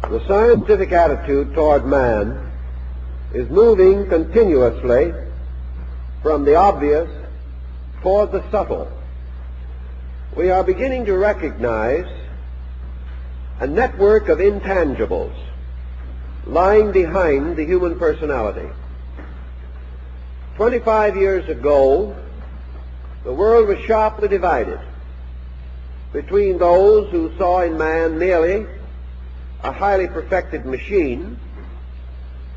The scientific attitude toward man is moving continuously from the obvious toward the subtle. We are beginning to recognize a network of intangibles lying behind the human personality. 25 years ago, the world was sharply divided between those who saw in man merely a highly perfected machine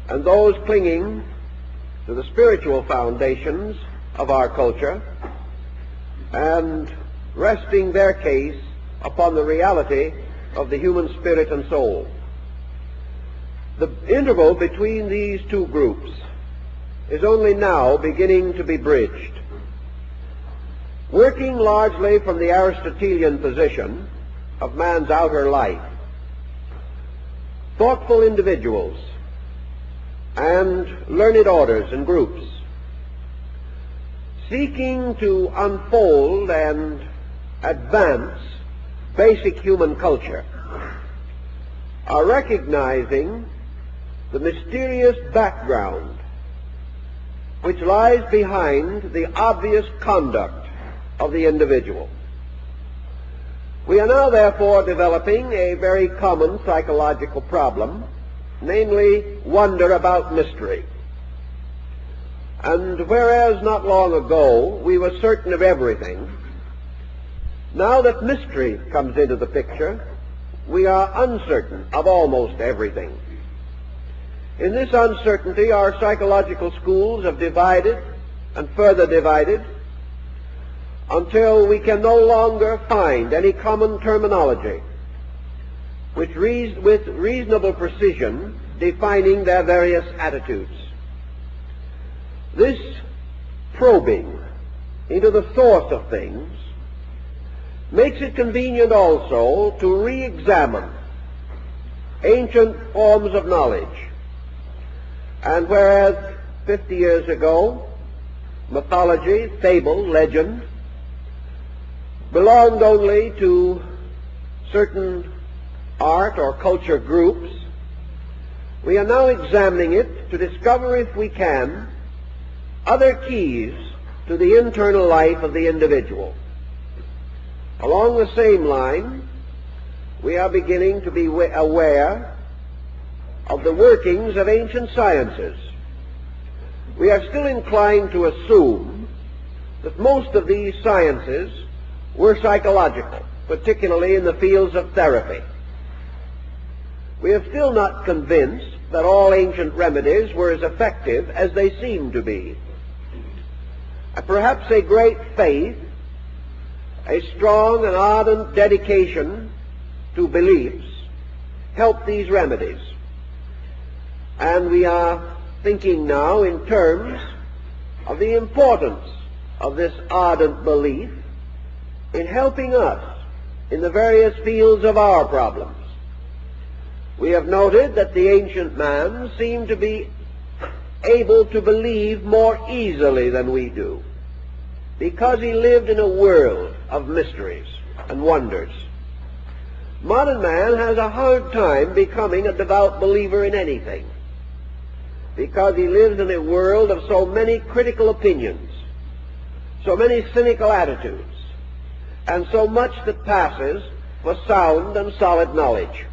and those clinging to the spiritual foundations of our culture and resting their case upon the reality of the human spirit and soul. The interval between these two groups is only now beginning to be bridged. Working largely from the Aristotelian position of man's outer life, thoughtful individuals and learned orders and groups seeking to unfold and advance basic human culture are recognizing the mysterious background which lies behind the obvious conduct of the individual. We are now therefore developing a very common psychological problem, namely wonder about mystery. And whereas not long ago we were certain of everything, now that mystery comes into the picture, we are uncertain of almost everything. In this uncertainty, our psychological schools have divided and further divided until we can no longer find any common terminology which with reasonable precision defining their various attitudes. This probing into the source of things makes it convenient also to re-examine ancient forms of knowledge. And whereas 50 years ago mythology, fable, legend belonged only to certain art or culture groups, we are now examining it to discover, if we can, other keys to the internal life of the individual. Along the same line, we are beginning to be aware of the workings of ancient sciences. We are still inclined to assume that most of these sciences were psychological, particularly in the fields of therapy. We are still not convinced that all ancient remedies were as effective as they seem to be. Perhaps a great faith, a strong and ardent dedication to beliefs help these remedies. And we are thinking now in terms of the importance of this ardent belief in helping us in the various fields of our problems. We have noted that the ancient man seemed to be able to believe more easily than we do, because he lived in a world of mysteries and wonders. Modern man has a hard time becoming a devout believer in anything, because he lives in a world of so many critical opinions, so many cynical attitudes, and so much that passes for sound and solid knowledge.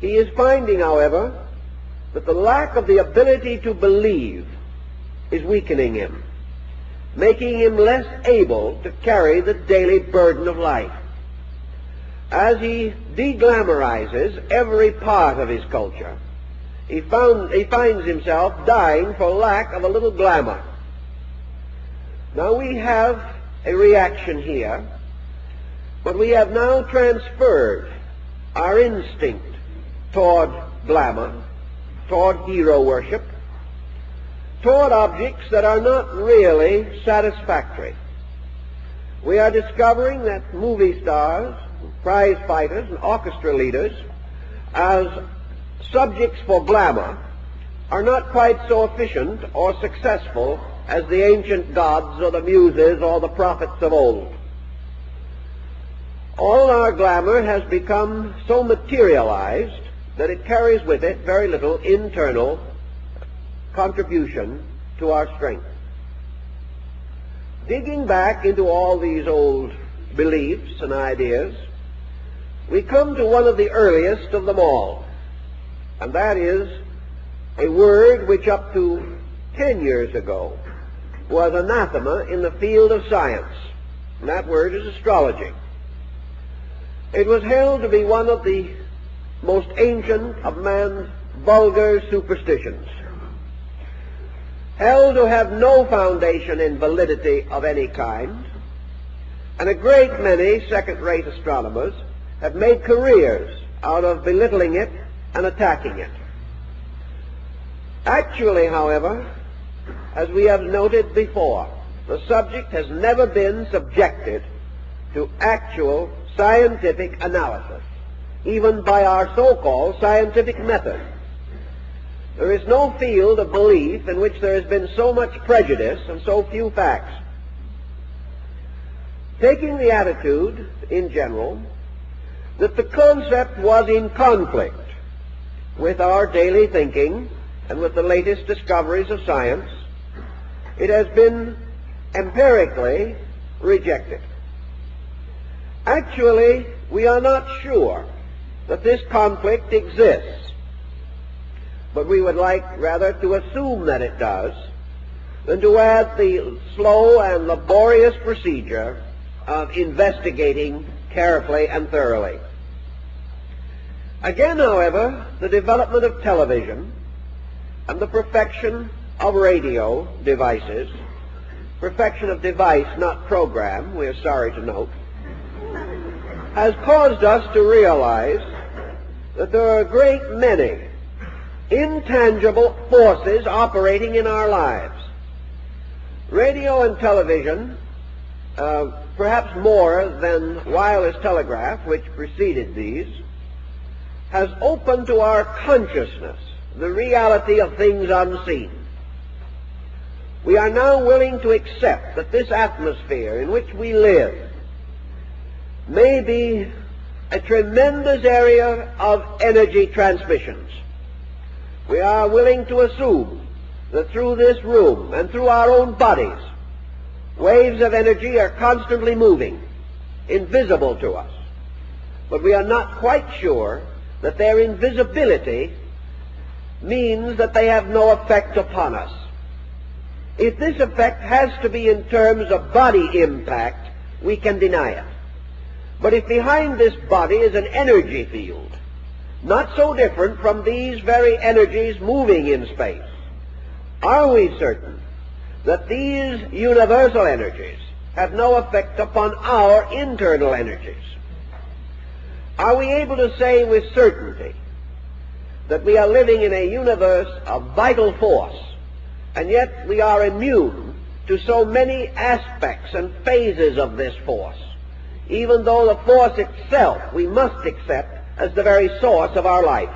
He is finding, however, that the lack of the ability to believe is weakening him, making him less able to carry the daily burden of life. As he de-glamorizes every part of his culture, he finds himself dying for lack of a little glamour. Now we have a reaction here, but we have now transferred our instinct toward glamour, toward hero worship, toward objects that are not really satisfactory. We are discovering that movie stars, prize fighters, and orchestra leaders, as subjects for glamour, are not quite so efficient or successful as the ancient gods or the muses or the prophets of old. All our glamour has become so materialized that it carries with it very little internal contribution to our strength. Digging back into all these old beliefs and ideas, we come to one of the earliest of them all, and that is a word which up to 10 years ago was anathema in the field of science, and that word is astrology. It was held to be one of the most ancient of man's vulgar superstitions, held to have no foundation in validity of any kind, and a great many second-rate astronomers have made careers out of belittling it and attacking it. Actually, however, as we have noted before, the subject has never been subjected to actual scientific analysis, even by our so-called scientific method. There is no field of belief in which there has been so much prejudice and so few facts. Taking the attitude, in general, that the concept was in conflict with our daily thinking and with the latest discoveries of science, it has been empirically rejected. Actually, we are not sure that this conflict exists, but we would like rather to assume that it does than to add the slow and laborious procedure of investigating carefully and thoroughly. Again, however, the development of television and the perfection of radio devices, perfection of device, not program, we are sorry to note, has caused us to realize that there are a great many intangible forces operating in our lives. Radio and television, perhaps more than wireless telegraph, which preceded these, has opened to our consciousness the reality of things unseen. We are now willing to accept that this atmosphere in which we live may be a tremendous area of energy transmissions. We are willing to assume that through this room and through our own bodies, waves of energy are constantly moving, invisible to us. But we are not quite sure that their invisibility means that they have no effect upon us. If this effect has to be in terms of body impact, we can deny it. But if behind this body is an energy field, not so different from these very energies moving in space, are we certain that these universal energies have no effect upon our internal energies? Are we able to say with certainty that we are living in a universe of vital force, and yet we are immune to so many aspects and phases of this force, even though the force itself we must accept as the very source of our life?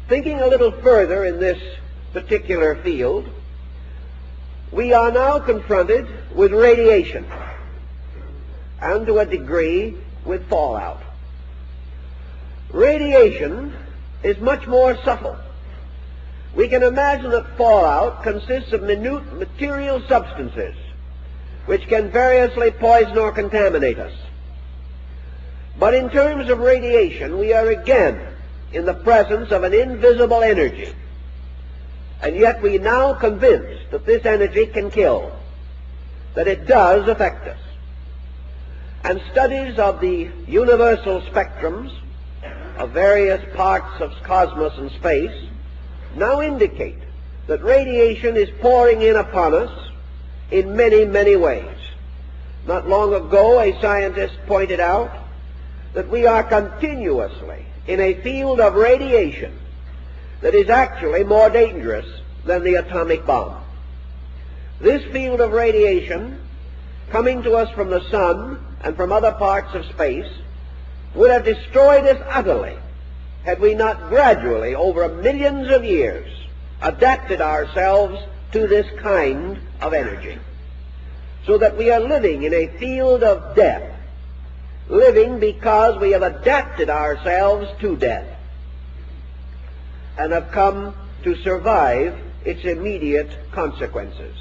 Thinking a little further in this particular field, we are now confronted with radiation, and to a degree with fallout. Radiation is much more subtle. We can imagine that fallout consists of minute material substances which can variously poison or contaminate us. But in terms of radiation, we are again in the presence of an invisible energy, and yet we are now convinced that this energy can kill, that it does affect us. And studies of the universal spectrums of various parts of cosmos and space now indicate that radiation is pouring in upon us in many, many ways. Not long ago, a scientist pointed out that we are continuously in a field of radiation that is actually more dangerous than the atomic bomb. This field of radiation, coming to us from the sun and from other parts of space, would have destroyed us utterly had we not gradually, over millions of years, adapted ourselves to this kind of energy, so that we are living in a field of death, living because we have adapted ourselves to death. and have come to survive its immediate consequences.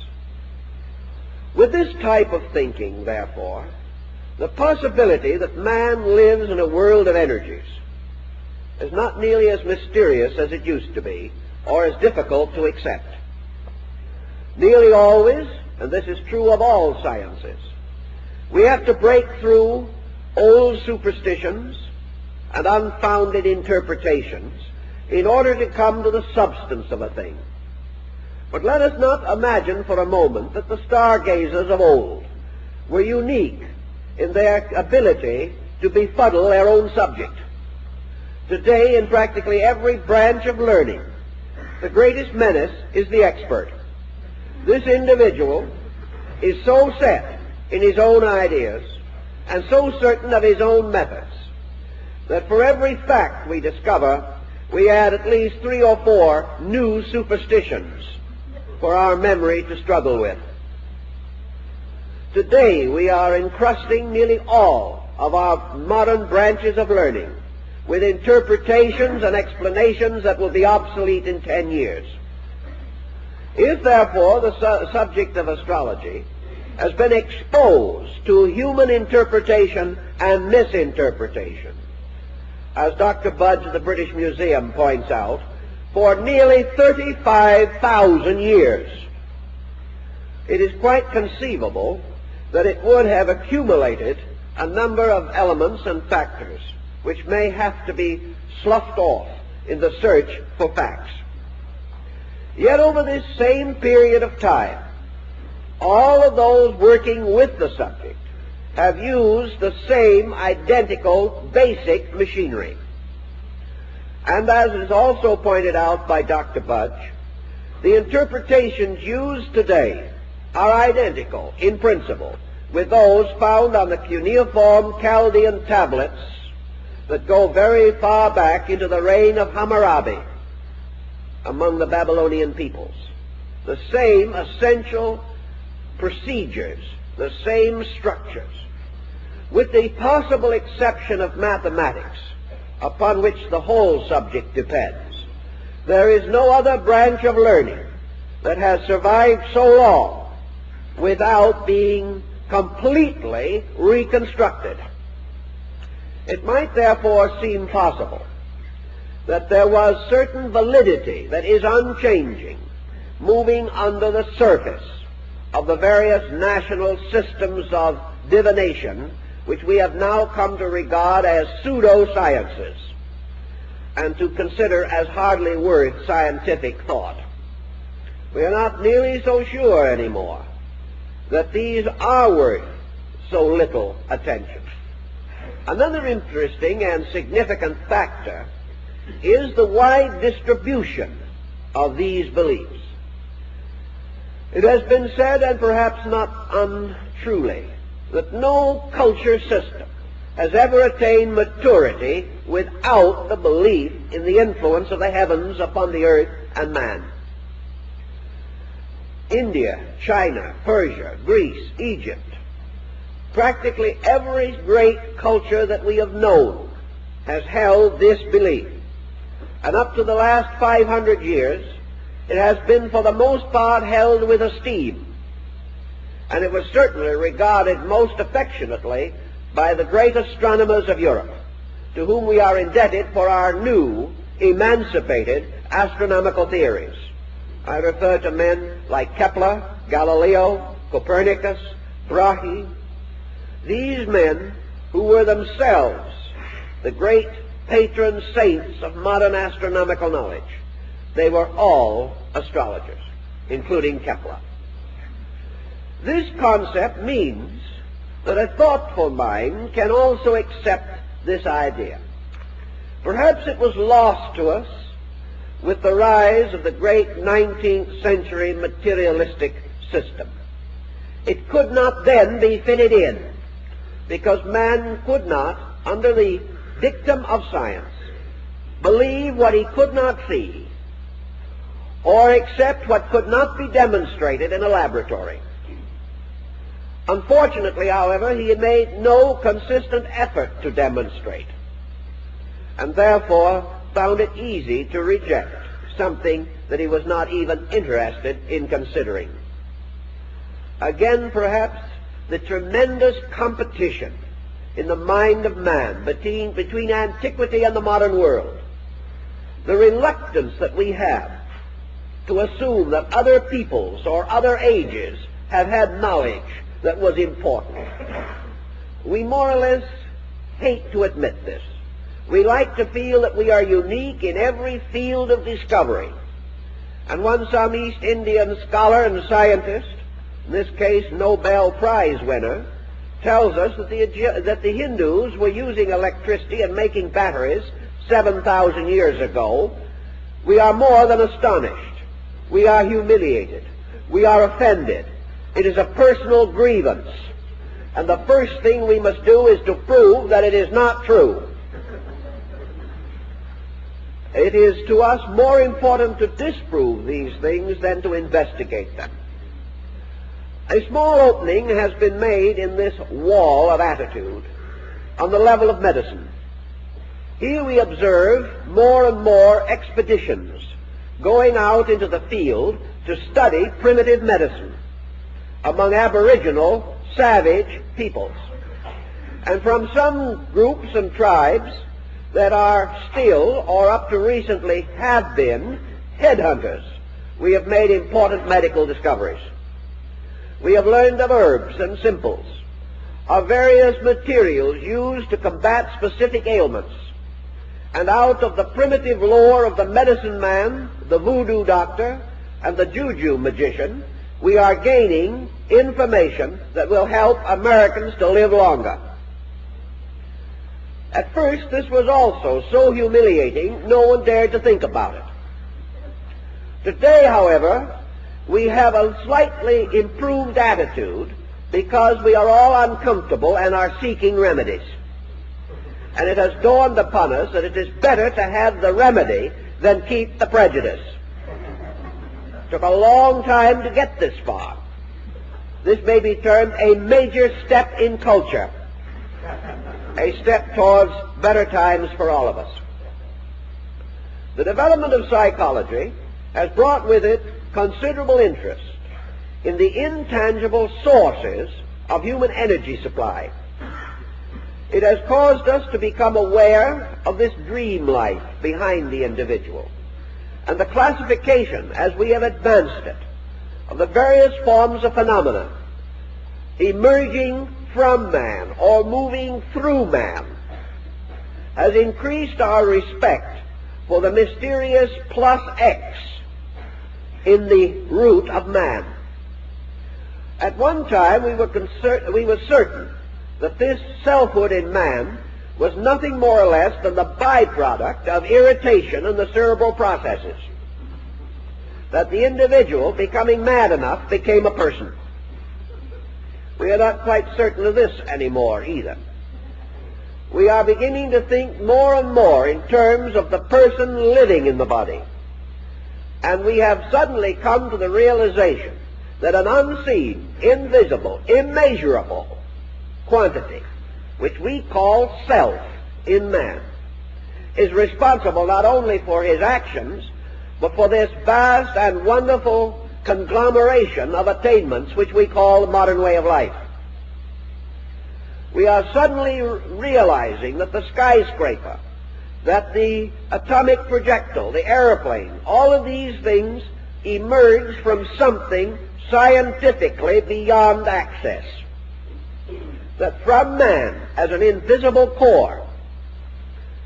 With this type of thinking, therefore, the possibility that man lives in a world of energies is not nearly as mysterious as it used to be, or as difficult to accept. Nearly always, and this is true of all sciences, we have to break through old superstitions and unfounded interpretations in order to come to the substance of a thing. But let us not imagine for a moment that the stargazers of old were unique in their ability to befuddle their own subject. Today, in practically every branch of learning, the greatest menace is the expert. This individual is so set in his own ideas and so certain of his own methods that for every fact we discover, we add at least 3 or 4 new superstitions for our memory to struggle with. Today we are encrusting nearly all of our modern branches of learning with interpretations and explanations that will be obsolete in 10 years. If, therefore, the subject of astrology has been exposed to human interpretation and misinterpretation, as Dr. Budge of the British Museum points out, for nearly 35,000 years, it is quite conceivable that it would have accumulated a number of elements and factors which may have to be sloughed off in the search for facts. Yet over this same period of time, all of those working with the subject have used the same identical basic machinery. And as is also pointed out by Dr. Budge, the interpretations used today are identical in principle with those found on the cuneiform Chaldean tablets that go very far back into the reign of Hammurabi among the Babylonian peoples. The same essential procedures, the same structures, with the possible exception of mathematics, upon which the whole subject depends. There is no other branch of learning that has survived so long without being completely reconstructed. It might therefore seem possible that there was certain validity that is unchanging, moving under the surface of the various national systems of divination which we have now come to regard as pseudo-sciences and to consider as hardly worth scientific thought. We are not nearly so sure anymore that these are worth so little attention. Another interesting and significant factor is the wide distribution of these beliefs. It has been said, and perhaps not untruly, that no culture system has ever attained maturity without the belief in the influence of the heavens upon the earth and man. India, China, Persia, Greece, Egypt, practically every great culture that we have known has held this belief. And up to the last 500 years, it has been for the most part held with esteem. And it was certainly regarded most affectionately by the great astronomers of Europe, to whom we are indebted for our new, emancipated astronomical theories. I refer to men like Kepler, Galileo, Copernicus, Brahe. These men, who were themselves the great patron saints of modern astronomical knowledge, they were all astrologers, including Kepler. This concept means that a thoughtful mind can also accept this idea. Perhaps it was lost to us with the rise of the great 19th century materialistic system. It could not then be fitted in, because man could not, under the dictum of science, believe what he could not see, or accept what could not be demonstrated in a laboratory. Unfortunately, however, he had made no consistent effort to demonstrate, and therefore found it easy to reject something that he was not even interested in considering. Again, perhaps, the tremendous competition in the mind of man between antiquity and the modern world, the reluctance that we have to assume that other peoples or other ages have had knowledge that was important. We more or less hate to admit this. We like to feel that we are unique in every field of discovery. And some East Indian scholar and scientist, in this case Nobel Prize winner, tells us that the Hindus were using electricity and making batteries 7,000 years ago. We are more than astonished. We are humiliated. We are offended. It is a personal grievance. And the first thing we must do is to prove that it is not true. It is to us more important to disprove these things than to investigate them. A small opening has been made in this wall of attitude on the level of medicine. Here we observe more and more expeditions going out into the field to study primitive medicine among aboriginal, savage peoples. And from some groups and tribes that are still, or up to recently have been, headhunters, we have made important medical discoveries. We have learned of herbs and simples, of various materials used to combat specific ailments. And out of the primitive lore of the medicine man, the voodoo doctor, and the juju magician, we are gaining information that will help Americans to live longer. At first, this was also so humiliating, no one dared to think about it. Today, however, we have a slightly improved attitude because we are all uncomfortable and are seeking remedies. And it has dawned upon us that it is better to have the remedy than keep the prejudice. It took a long time to get this far. This may be termed a major step in culture, a step towards better times for all of us. The development of psychology has brought with it considerable interest in the intangible sources of human energy supply. It has caused us to become aware of this dream life behind the individual and the classification, as we have advanced it, of the various forms of phenomena emerging from man or moving through man has increased our respect for the mysterious plus X in the root of man. At one time we were certain that this selfhood in man was nothing more or less than the byproduct of irritation in the cerebral processes, that the individual, becoming mad enough, became a person. We are not quite certain of this anymore either. We are beginning to think more and more in terms of the person living in the body. And we have suddenly come to the realization that an unseen, invisible, immeasurable quantity, which we call self in man, is responsible not only for his actions, but for this vast and wonderful conglomeration of attainments which we call the modern way of life. We are suddenly realizing that the skyscraper, that the atomic projectile, the airplane, all of these things emerge from something scientifically beyond access. That from man, as an invisible core,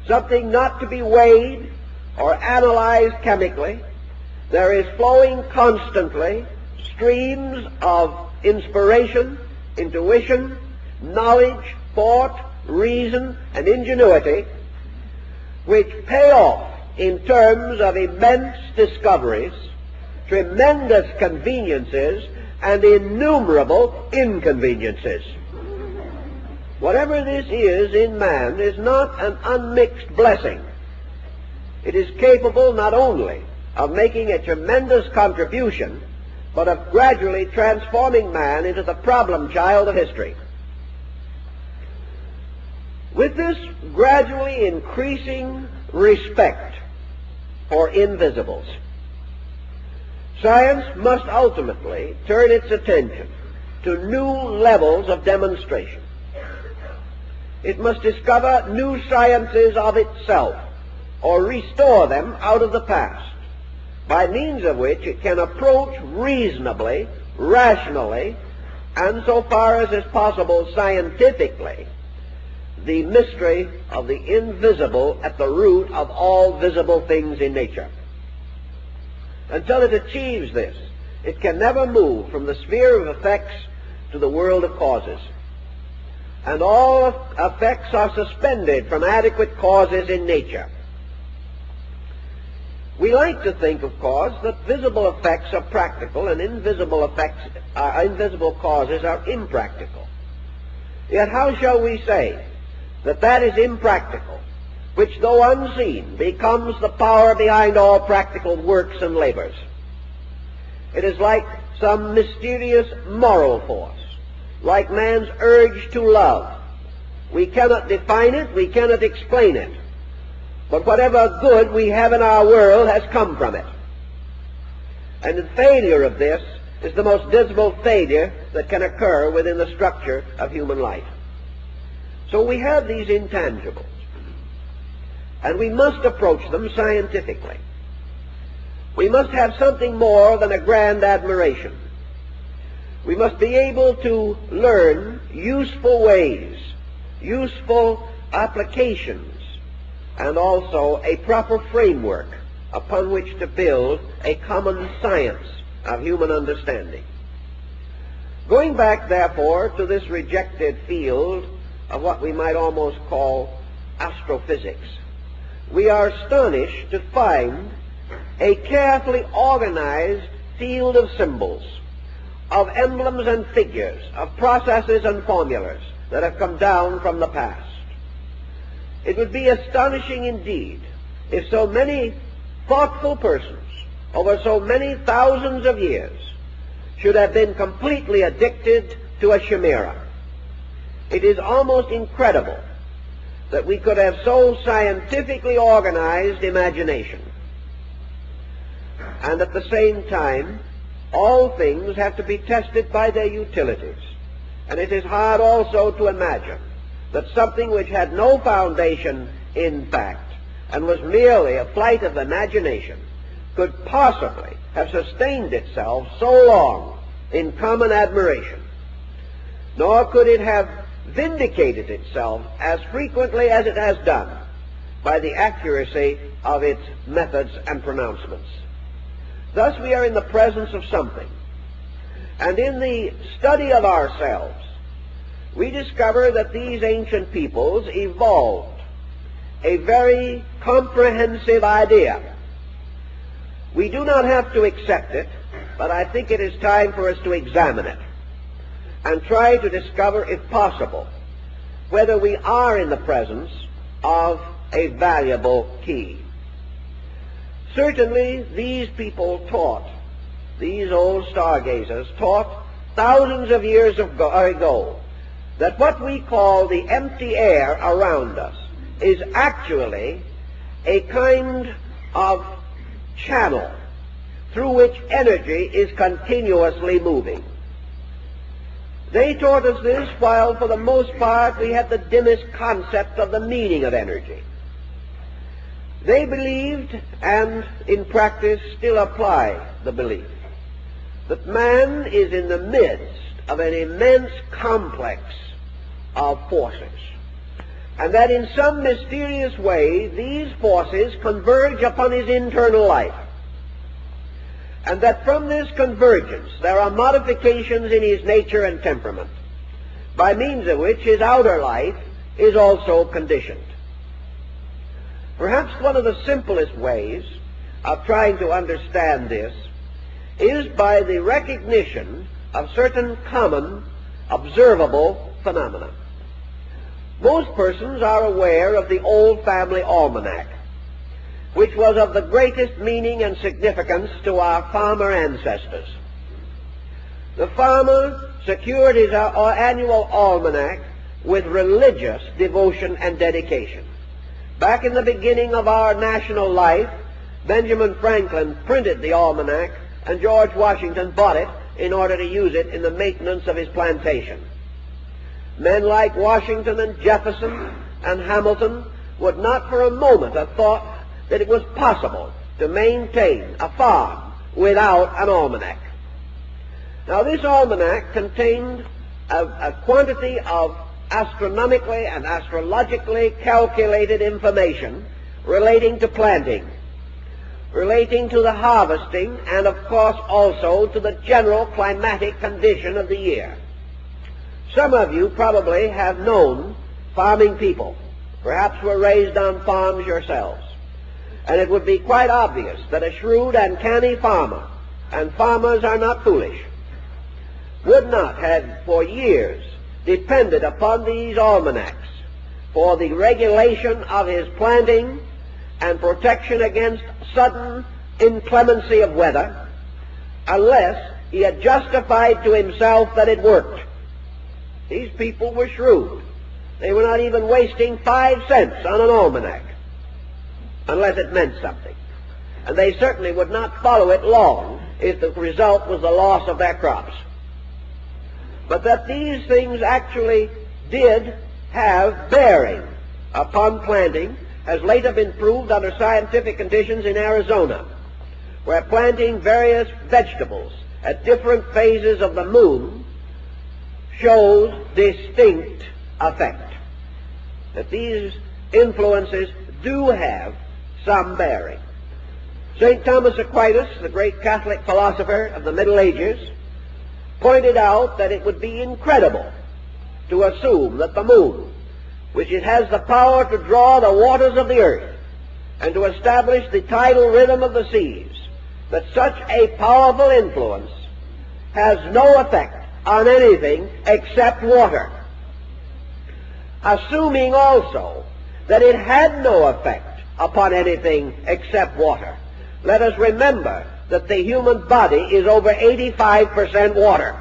something not to be weighed or analyzed chemically, there is flowing constantly streams of inspiration, intuition, knowledge, thought, reason, and ingenuity, which pay off in terms of immense discoveries, tremendous conveniences, and innumerable inconveniences. Whatever this is in man is not an unmixed blessing. It is capable not only of making a tremendous contribution, but of gradually transforming man into the problem child of history. With this gradually increasing respect for invisibles. Science must ultimately turn its attention to new levels of demonstration. It must discover new sciences of itself, or restore them out of the past, by means of which it can approach reasonably, rationally, and so far as is possible scientifically, the mystery of the invisible at the root of all visible things in nature. Until it achieves this, it can never move from the sphere of effects to the world of causes. And all effects are suspended from adequate causes in nature. We like to think, of course, that visible effects are practical and invisible causes are impractical. Yet how shall we say that that is impractical, which, though unseen, becomes the power behind all practical works and labors? It is like some mysterious moral force, like man's urge to love. We cannot define it, we cannot explain it, but whatever good we have in our world has come from it. And the failure of this is the most dismal failure that can occur within the structure of human life. So we have these intangibles, and we must approach them scientifically. We must have something more than a grand admiration. We must be able to learn useful ways, useful applications, and also a proper framework upon which to build a common science of human understanding. Going back, therefore, to this rejected field of what we might almost call astrophysics, we are astonished to find a carefully organized field of symbols, of emblems and figures, of processes and formulas that have come down from the past. It would be astonishing indeed if so many thoughtful persons over so many thousands of years should have been completely addicted to a chimera. It is almost incredible that we could have so scientifically organized imagination. And at the same time, all things have to be tested by their utilities. And it is hard also to imagine that something which had no foundation in fact and was merely a flight of imagination could possibly have sustained itself so long in common admiration, nor could it have vindicated itself as frequently as it has done by the accuracy of its methods and pronouncements. Thus we are in the presence of something, and in the study of ourselves we discover that these ancient peoples evolved a very comprehensive idea. We do not have to accept it, but I think it is time for us to examine it and try to discover, if possible, whether we are in the presence of a valuable key. Certainly these people taught, these old stargazers taught thousands of years ago, that what we call the empty air around us is actually a kind of channel through which energy is continuously moving. They taught us this while for the most part we had the dimmest concept of the meaning of energy. They believed, and in practice still apply the belief, that man is in the midst of an immense complex of forces, and that in some mysterious way these forces converge upon his internal life, and that from this convergence there are modifications in his nature and temperament, by means of which his outer life is also conditioned. Perhaps one of the simplest ways of trying to understand this is by the recognition of certain common, observable phenomena. Most persons are aware of the old family almanac, which was of the greatest meaning and significance to our farmer ancestors. The farmer secured his annual almanac with religious devotion and dedication. Back in the beginning of our national life, Benjamin Franklin printed the almanac, and George Washington bought it in order to use it in the maintenance of his plantation. Men like Washington and Jefferson and Hamilton would not for a moment have thought that it was possible to maintain a farm without an almanac. Now, this almanac contained a quantity of astronomically and astrologically calculated information relating to planting, relating to the harvesting, and of course also to the general climatic condition of the year. Some of you probably have known farming people, perhaps were raised on farms yourselves, and it would be quite obvious that a shrewd and canny farmer, and farmers are not foolish, would not have for years depended upon these almanacs for the regulation of his planting and protection against sudden inclemency of weather unless he had justified to himself that it worked. These people were shrewd. They were not even wasting 5 cents on an almanac unless it meant something. And they certainly would not follow it long if the result was the loss of their crops. But that these things actually did have bearing upon planting has later been proved under scientific conditions in Arizona, where planting various vegetables at different phases of the moon shows distinct effect. That these influences do have some bearing. St. Thomas Aquinas, the great Catholic philosopher of the Middle Ages, pointed out that it would be incredible to assume that the moon, which it has the power to draw the waters of the earth and to establish the tidal rhythm of the seas, that such a powerful influence has no effect on anything except water. Assuming also that it had no effect upon anything except water, let us remember that the human body is over 85% water.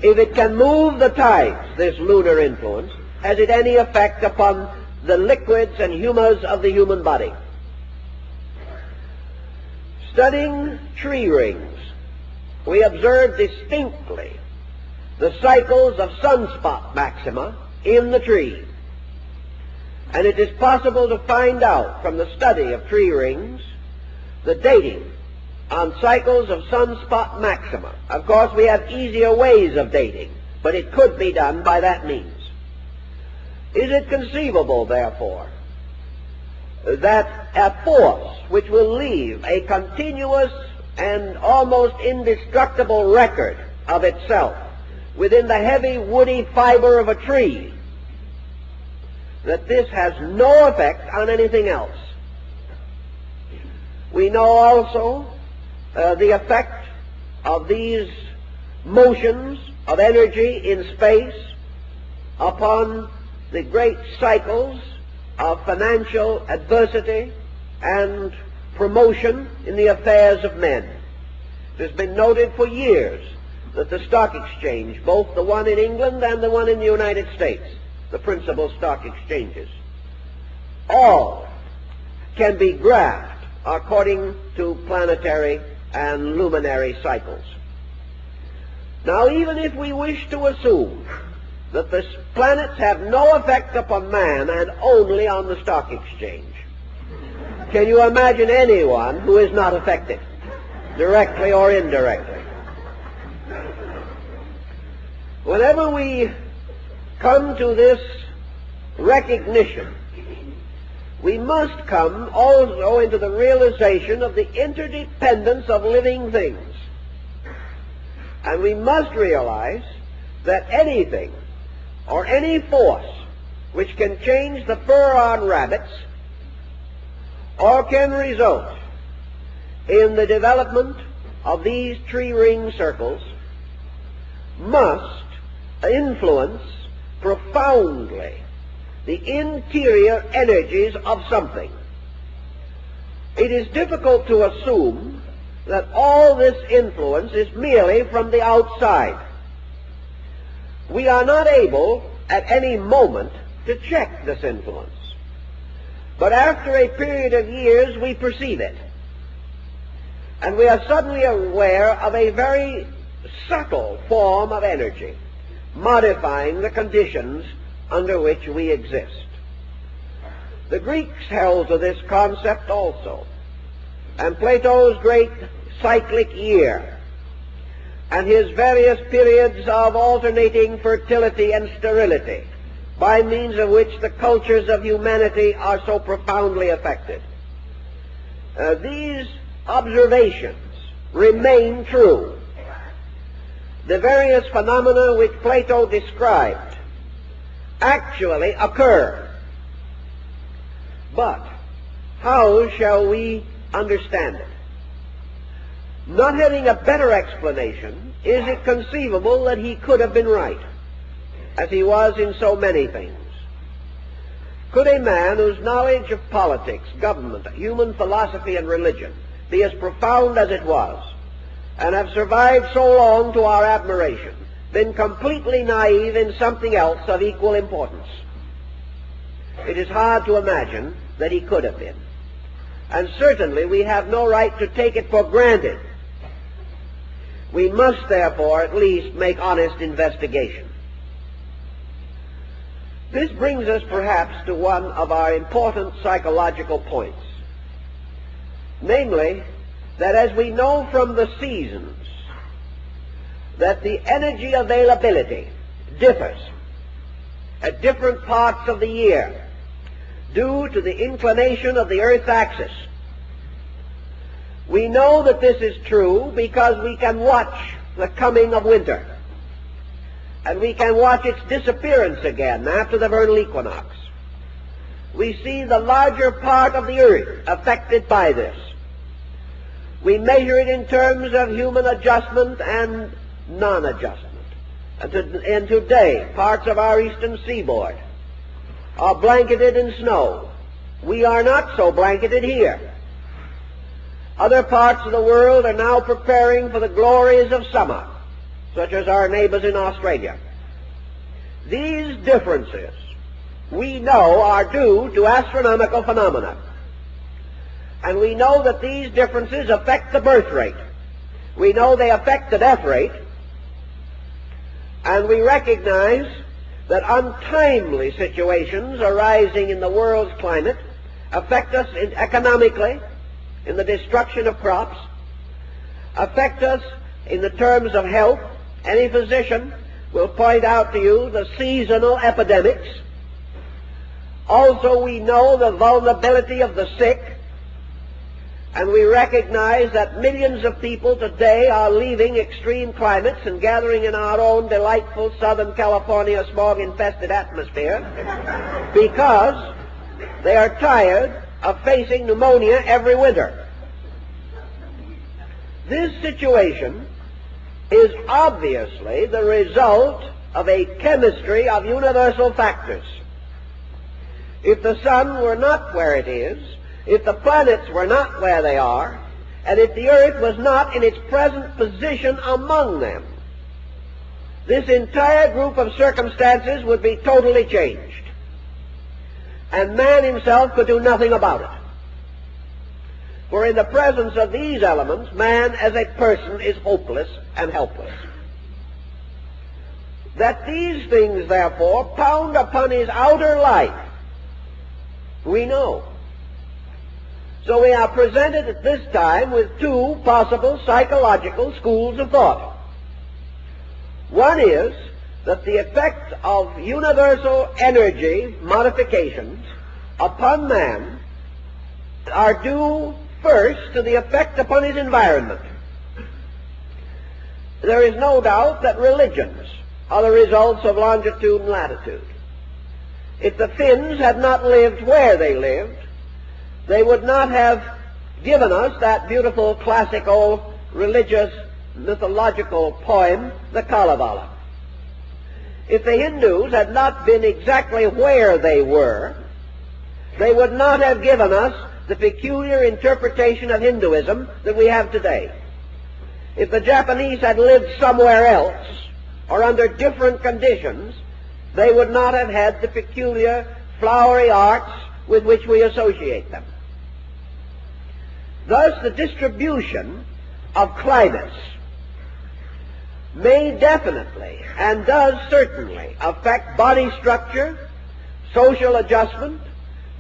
If it can move the tides, this lunar influence, has it any effect upon the liquids and humors of the human body? Studying tree rings, we observe distinctly the cycles of sunspot maxima in the tree. And it is possible to find out from the study of tree rings the dating on cycles of sunspot maxima. Of course, we have easier ways of dating, but it could be done by that means. Is it conceivable, therefore, that a force which will leave a continuous and almost indestructible record of itself within the heavy woody fiber of a tree, that this has no effect on anything else? We know also the effect of these motions of energy in space upon the great cycles of financial adversity and promotion in the affairs of men. It has been noted for years that the stock exchange, both the one in England and the one in the United States, the principal stock exchanges, all can be graphed according to planetary and luminary cycles. Now, even if we wish to assume that the planets have no effect upon man and only on the stock exchange, can you imagine anyone who is not affected, directly or indirectly? Whenever we come to this recognition, we must come also into the realization of the interdependence of living things. And we must realize that anything or any force which can change the fur on rabbits or can result in the development of these tree ring circles must influence profoundly the interior energies of something. It is difficult to assume that all this influence is merely from the outside. We are not able at any moment to check this influence. But after a period of years, we perceive it. And we are suddenly aware of a very subtle form of energy, modifying the conditions under which we exist. The Greeks held to this concept also, and Plato's great cyclic year, and his various periods of alternating fertility and sterility, by means of which the cultures of humanity are so profoundly affected. These observations remain true. The various phenomena which Plato described actually occur. But how shall we understand it? Not having a better explanation, is it conceivable that he could have been right, as he was in so many things? Could a man whose knowledge of politics, government, human philosophy, and religion be as profound as it was, and have survived so long to our admiration, been completely naive in something else of equal importance? It is hard to imagine that he could have been. And certainly we have no right to take it for granted. We must therefore at least make honest investigation. This brings us perhaps to one of our important psychological points. Namely, that as we know from the seasons that the energy availability differs at different parts of the year due to the inclination of the Earth's axis. We know that this is true because we can watch the coming of winter, and we can watch its disappearance again after the vernal equinox. We see the larger part of the Earth affected by this. We measure it in terms of human adjustment and non-adjustment. And today, parts of our eastern seaboard are blanketed in snow. We are not so blanketed here. Other parts of the world are now preparing for the glories of summer, such as our neighbors in Australia. These differences, we know, are due to astronomical phenomena. And we know that these differences affect the birth rate. We know they affect the death rate. And we recognize that untimely situations arising in the world's climate affect us economically, in the destruction of crops, affect us in the terms of health. Any physician will point out to you the seasonal epidemics. Also, we know the vulnerability of the sick, and we recognize that millions of people today are leaving extreme climates and gathering in our own delightful Southern California smog-infested atmosphere because they are tired of facing pneumonia every winter. This situation is obviously the result of a chemistry of universal factors. If the sun were not where it is, if the planets were not where they are, and if the earth was not in its present position among them, this entire group of circumstances would be totally changed. And man himself could do nothing about it. For in the presence of these elements, man as a person is hopeless and helpless. That these things, therefore, pound upon his outer life, we know. So we are presented at this time with two possible psychological schools of thought. One is that the effect of universal energy modifications upon man are due first to the effect upon his environment. There is no doubt that religions are the results of longitude and latitude. If the Finns had not lived where they lived, they would not have given us that beautiful classical religious mythological poem, the Kalevala. If the Hindus had not been exactly where they were, they would not have given us the peculiar interpretation of Hinduism that we have today. If the Japanese had lived somewhere else, or under different conditions, they would not have had the peculiar flowery arts with which we associate them. Thus, the distribution of climates may definitely and does certainly affect body structure, social adjustment,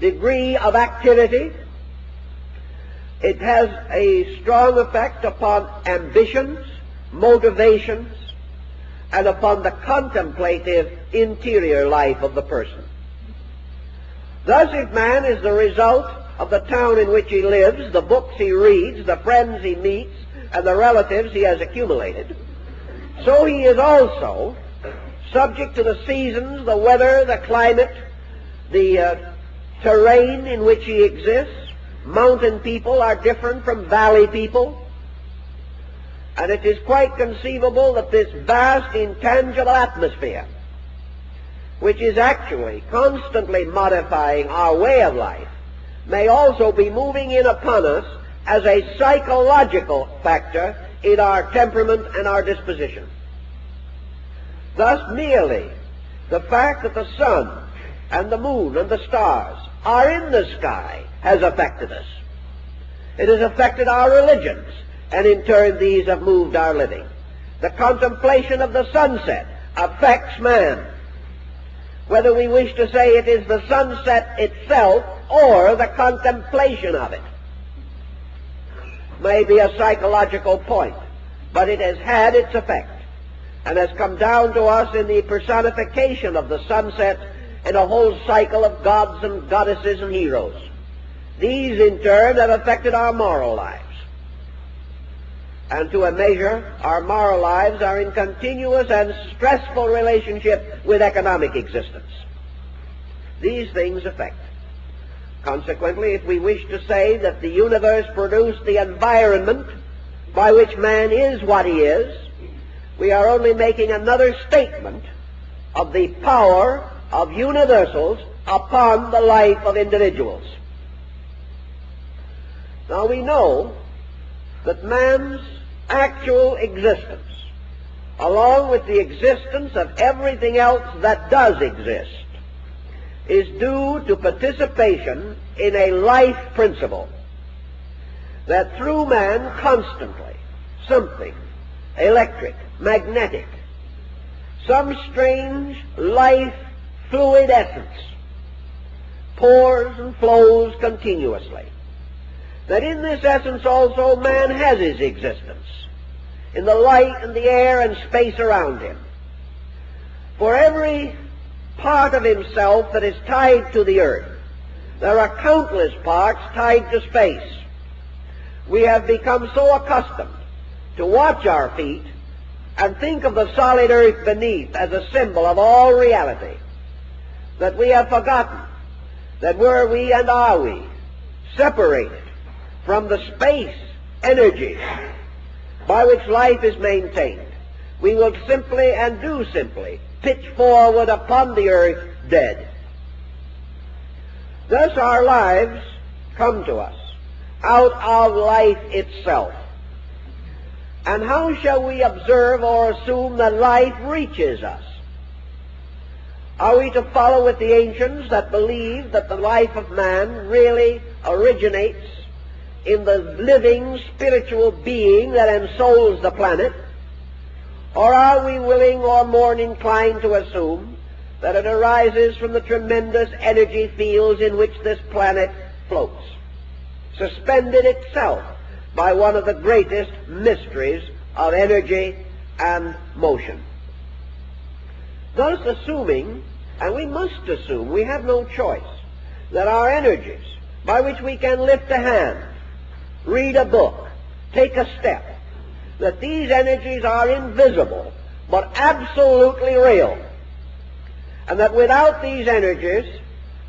degree of activity. It has a strong effect upon ambitions, motivations, and upon the contemplative interior life of the person. Thus, if man is the result of the town in which he lives, the books he reads, the friends he meets, and the relatives he has accumulated, so he is also subject to the seasons, the weather, the climate, the terrain in which he exists. Mountain people are different from valley people. And it is quite conceivable that this vast, intangible atmosphere, which is actually constantly modifying our way of life, may also be moving in upon us as a psychological factor in our temperament and our disposition. Thus, merely the fact that the sun and the moon and the stars are in the sky has affected us. It has affected our religions, and in turn these have moved our living. The contemplation of the sunset affects man, whether we wish to say it is the sunset itself or the contemplation of it. May be a psychological point, but it has had its effect and has come down to us in the personification of the sunset and a whole cycle of gods and goddesses and heroes. These in turn have affected our moral lives. And to a measure, our moral lives are in continuous and stressful relationship with economic existence. These things affect. Consequently, if we wish to say that the universe produced the environment by which man is what he is, we are only making another statement of the power of universals upon the life of individuals. Now we know that man's actual existence, along with the existence of everything else that does exist, is due to participation in a life principle, that through man constantly something electric, magnetic, some strange life fluid essence pours and flows continuously. That in this essence also man has his existence, in the light and the air and space around him. For every part of himself that is tied to the earth, there are countless parts tied to space. We have become so accustomed to watch our feet and think of the solid earth beneath as a symbol of all reality, that we have forgotten that were we and are we separated from the space energies by which life is maintained, we will simply and do simply pitch forward upon the earth dead. Thus our lives come to us out of life itself. And how shall we observe or assume that life reaches us? Are we to follow with the ancients that believe that the life of man really originates in the living spiritual being that ensouls the planet? Or are we willing or more inclined to assume that it arises from the tremendous energy fields in which this planet floats, suspended itself by one of the greatest mysteries of energy and motion? Thus assuming, and we must assume, we have no choice, that our energies, by which we can lift a hand, read a book, take a step, that these energies are invisible but absolutely real, and that without these energies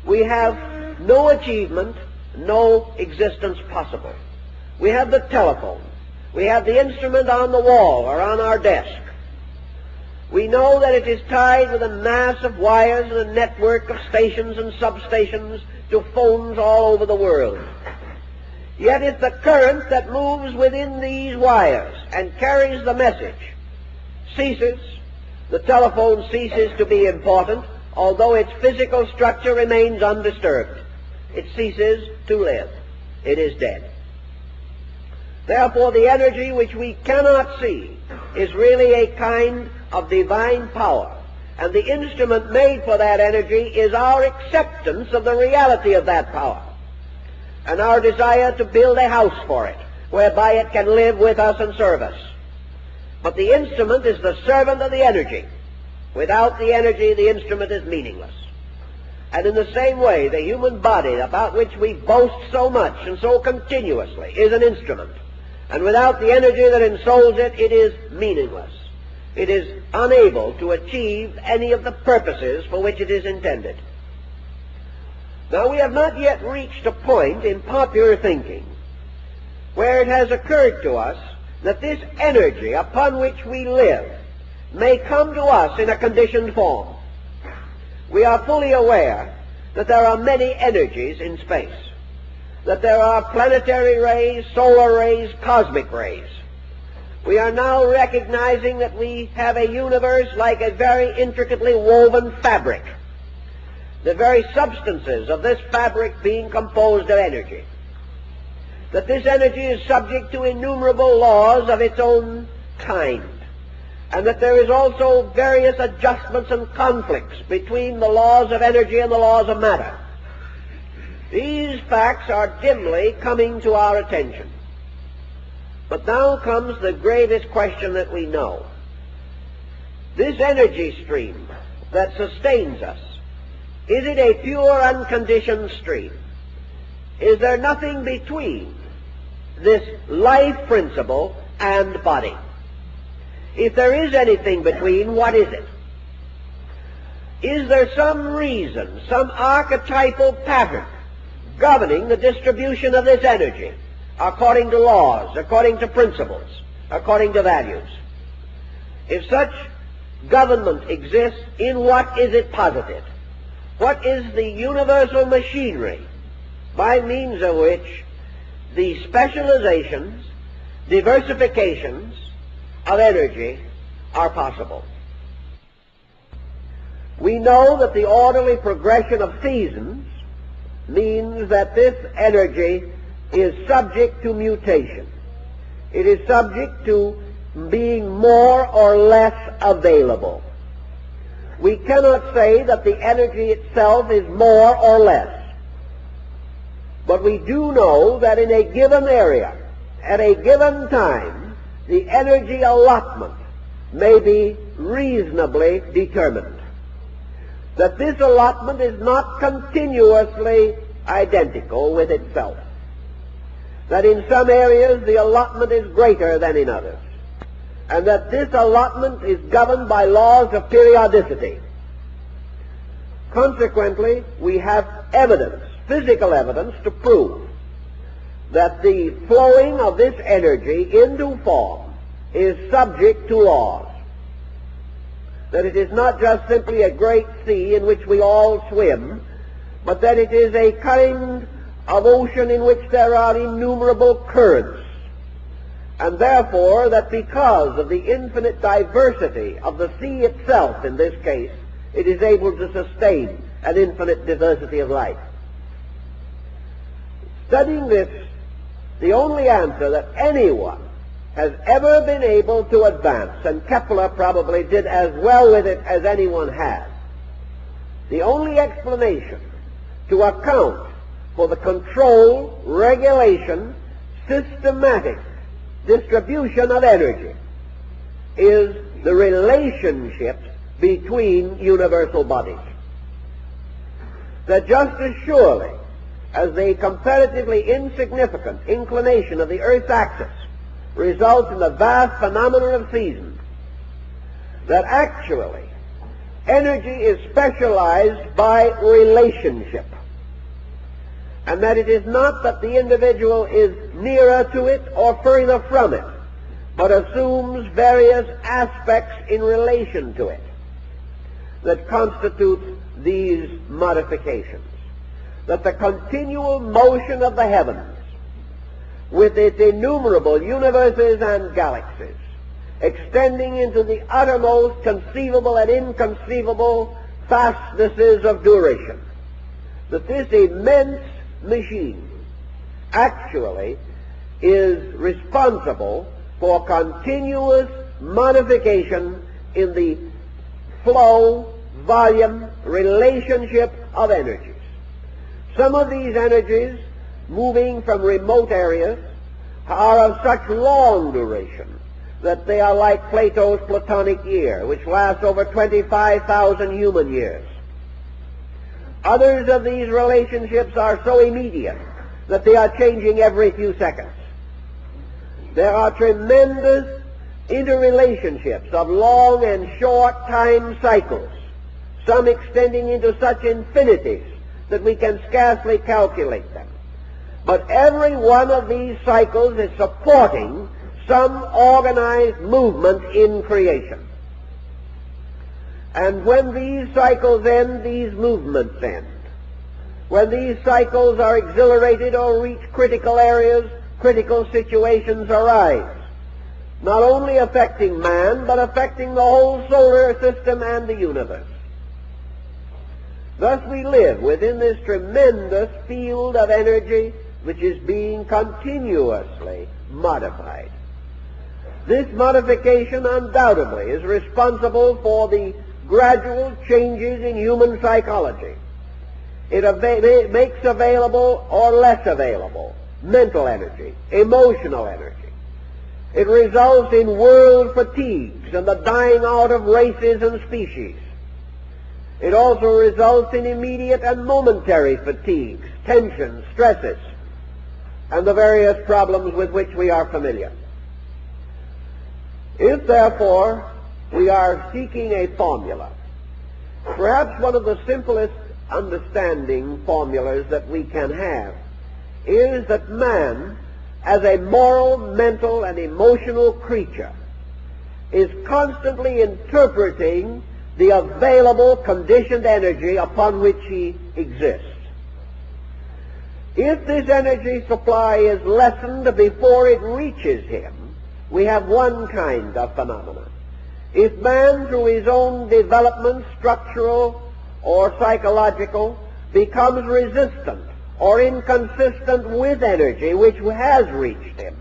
we have no achievement, no existence possible. We have the telephone, we have the instrument on the wall or on our desk. We know that it is tied with a mass of wires and a network of stations and substations to phones all over the world. Yet if the current that moves within these wires and carries the message ceases, the telephone ceases to be important, although its physical structure remains undisturbed. it ceases to live. It is dead. Therefore, the energy which we cannot see is really a kind of divine power, and the instrument made for that energy is our acceptance of the reality of that power, and our desire to build a house for it, whereby it can live with us and serve us. But the instrument is the servant of the energy. Without the energy, the instrument is meaningless. And in the same way, the human body, about which we boast so much and so continuously, is an instrument. And without the energy that ensouls it, it is meaningless. It is unable to achieve any of the purposes for which it is intended. Now, we have not yet reached a point in popular thinking where it has occurred to us that this energy upon which we live may come to us in a conditioned form. We are fully aware that there are many energies in space, that there are planetary rays, solar rays, cosmic rays. We are now recognizing that we have a universe like a very intricately woven fabric, the very substances of this fabric being composed of energy, that this energy is subject to innumerable laws of its own kind, and that there is also various adjustments and conflicts between the laws of energy and the laws of matter. These facts are dimly coming to our attention. But now comes the gravest question that we know. This energy stream that sustains us, is it a pure, unconditioned stream? Is there nothing between this life principle and body? If there is anything between, what is it? Is there some reason, some archetypal pattern governing the distribution of this energy according to laws, according to principles, according to values? If such government exists, in what is it posited? What is the universal machinery by means of which the specializations, diversifications of energy are possible? We know that the orderly progression of seasons means that this energy is subject to mutation. It is subject to being more or less available. We cannot say that the energy itself is more or less. But we do know that in a given area, at a given time, the energy allotment may be reasonably determined. That this allotment is not continuously identical with itself. That in some areas the allotment is greater than in others. And that this allotment is governed by laws of periodicity. Consequently, we have evidence, physical evidence, to prove that the flowing of this energy into form is subject to laws. That it is not just simply a great sea in which we all swim, but that it is a kind of ocean in which there are innumerable currents. And therefore, that because of the infinite diversity of the sea itself in this case, it is able to sustain an infinite diversity of life. Studying this, the only answer that anyone has ever been able to advance, and Kepler probably did as well with it as anyone has, the only explanation to account for the control, regulation, systematic distribution of energy is the relationship between universal bodies. That just as surely as the comparatively insignificant inclination of the Earth's axis results in the vast phenomenon of seasons, that actually energy is specialized by relationship, and that it is not that the individual is nearer to it or further from it, but assumes various aspects in relation to it that constitutes these modifications. That the continual motion of the heavens, with its innumerable universes and galaxies, extending into the uttermost conceivable and inconceivable fastnesses of duration, that this immense machine actually is responsible for continuous modification in the flow, volume, relationship of energies. Some of these energies moving from remote areas are of such long duration that they are like Plato's Platonic year, which lasts over 25,000 human years. Others of these relationships are so immediate that they are changing every few seconds. There are tremendous interrelationships of long and short time cycles, some extending into such infinities that we can scarcely calculate them. But every one of these cycles is supporting some organized movement in creation. And when these cycles end, these movements end. When these cycles are exhilarated or reach critical areas, critical situations arise, not only affecting man, but affecting the whole solar system and the universe. Thus we live within this tremendous field of energy which is being continuously modified. This modification undoubtedly is responsible for the gradual changes in human psychology. It makes available or less available mental energy, emotional energy. It results in world fatigues and the dying out of races and species. It also results in immediate and momentary fatigues, tensions, stresses, and the various problems with which we are familiar. If, therefore, we are seeking a formula, perhaps one of the simplest understanding formulas that we can have is that man, as a moral, mental, and emotional creature, is constantly interpreting the available conditioned energy upon which he exists. If this energy supply is lessened before it reaches him, we have one kind of phenomenon. If man, through his own development, structural or psychological, becomes resistant or inconsistent with energy which has reached him,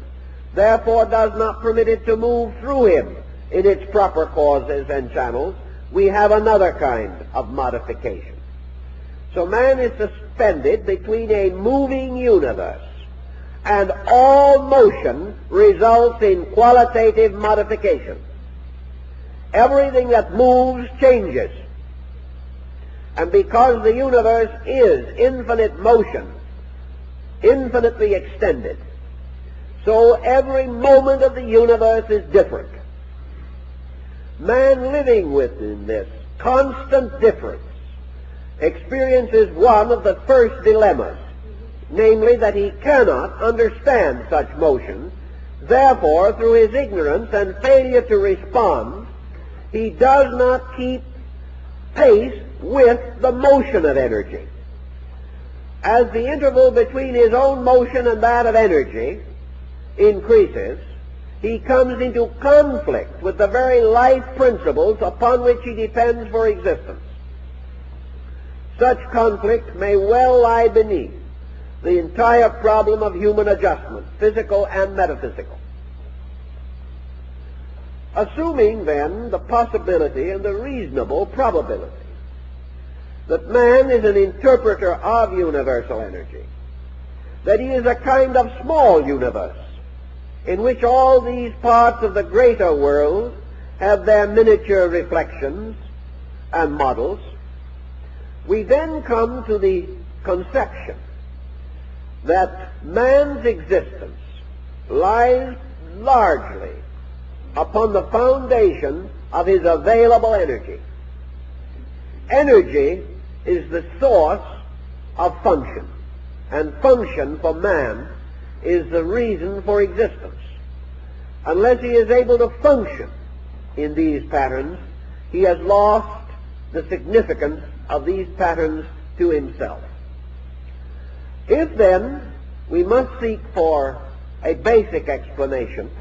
therefore does not permit it to move through him in its proper causes and channels, we have another kind of modification. So man is suspended between a moving universe, and all motion results in qualitative modification. Everything that moves changes. And because the universe is infinite motion, infinitely extended, so every moment of the universe is different. Man living within this constant difference experiences one of the first dilemmas, namely that he cannot understand such motion. Therefore, through his ignorance and failure to respond, he does not keep pace with the motion of energy. As the interval between his own motion and that of energy increases, he comes into conflict with the very life principles upon which he depends for existence. Such conflict may well lie beneath the entire problem of human adjustment, physical and metaphysical. Assuming, then, the possibility and the reasonable probability that man is an interpreter of universal energy, that he is a kind of small universe in which all these parts of the greater world have their miniature reflections and models, we then come to the conception that man's existence lies largely upon the foundation of his available energy. Energy is the source of function, and function for man is the reason for existence. Unless he is able to function in these patterns, he has lost the significance of these patterns to himself. If then we must seek for a basic explanation,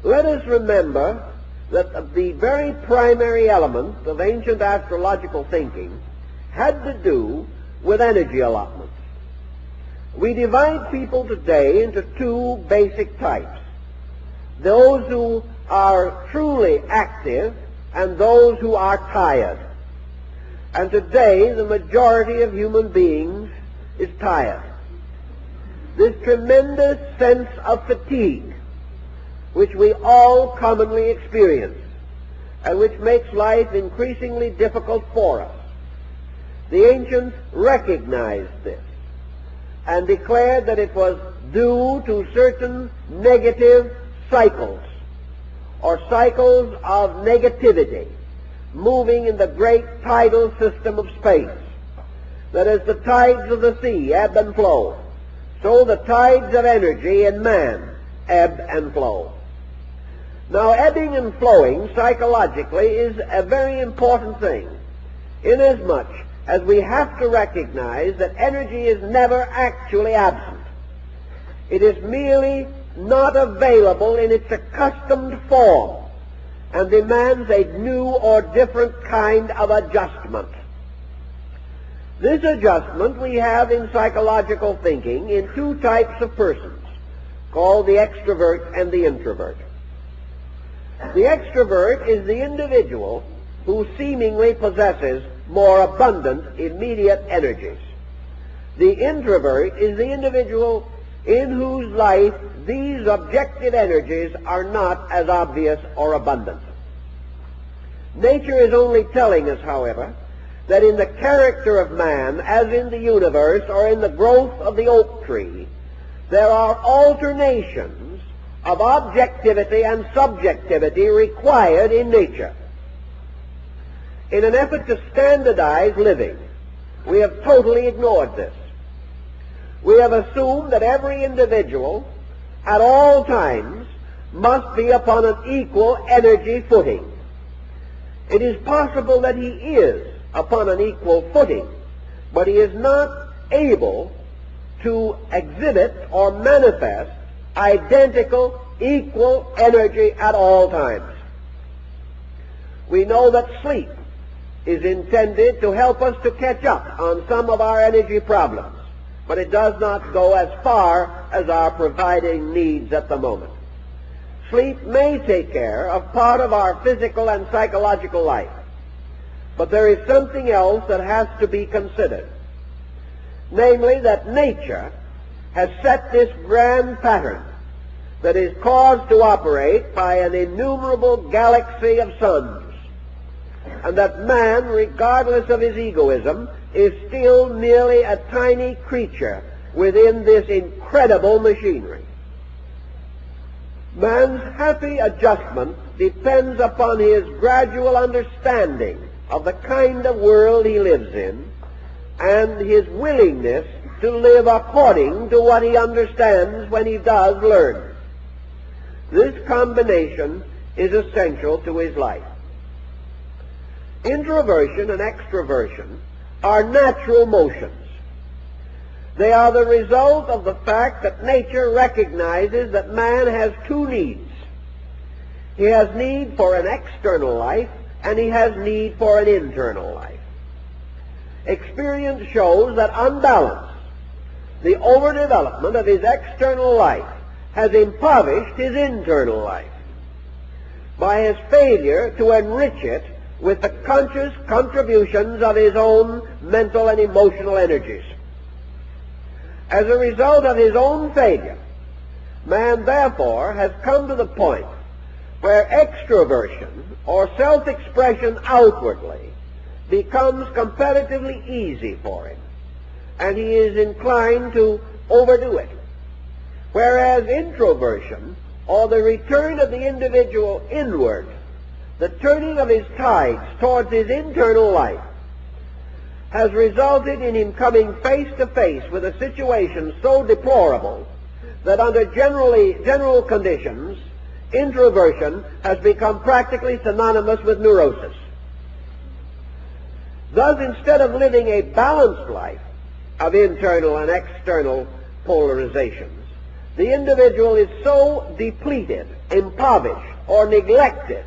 let us remember that the very primary element of ancient astrological thinking had to do with energy allotments. We divide people today into two basic types: those who are truly active and those who are tired. And today the majority of human beings is tired. This tremendous sense of fatigue which we all commonly experience and which makes life increasingly difficult for us. The ancients recognized this and declared that it was due to certain negative cycles, or cycles of negativity, moving in the great tidal system of space, that as the tides of the sea ebb and flow, so the tides of energy in man ebb and flow. Now, ebbing and flowing psychologically is a very important thing, inasmuch as we have to recognize that energy is never actually absent. It is merely not available in its accustomed form and demands a new or different kind of adjustment. This adjustment we have in psychological thinking in two types of persons, called the extrovert and the introvert. The extrovert is the individual who seemingly possesses more abundant immediate energies. The introvert is the individual in whose life these objective energies are not as obvious or abundant. Nature is only telling us, however, that in the character of man, as in the universe or in the growth of the oak tree, there are alternations of objectivity and subjectivity required in nature. In an effort to standardize living, we have totally ignored this. We have assumed that every individual at all times must be upon an equal energy footing. It is possible that he is upon an equal footing, but he is not able to exhibit or manifest identical, equal energy at all times. We know that sleep is intended to help us to catch up on some of our energy problems, but it does not go as far as our providing needs at the moment. Sleep may take care of part of our physical and psychological life, but there is something else that has to be considered, namely that nature has set this grand pattern that is caused to operate by an innumerable galaxy of suns, and that man, regardless of his egoism, is still merely a tiny creature within this incredible machinery. Man's happy adjustment depends upon his gradual understanding of the kind of world he lives in and his willingness to live according to what he understands when he does learn. This combination is essential to his life. Introversion and extroversion are natural motions. They are the result of the fact that nature recognizes that man has two needs. He has need for an external life, and he has need for an internal life. Experience shows that unbalanced, the overdevelopment of his external life has impoverished his internal life by his failure to enrich it with the conscious contributions of his own mental and emotional energies. As a result of his own failure, man therefore has come to the point where extroversion or self-expression outwardly becomes comparatively easy for him, and he is inclined to overdo it. Whereas introversion, or the return of the individual inward, the turning of his tides towards his internal life, has resulted in him coming face to face with a situation so deplorable that under general conditions, introversion has become practically synonymous with neurosis. Thus, instead of living a balanced life of internal and external polarizations, the individual is so depleted, impoverished, or neglected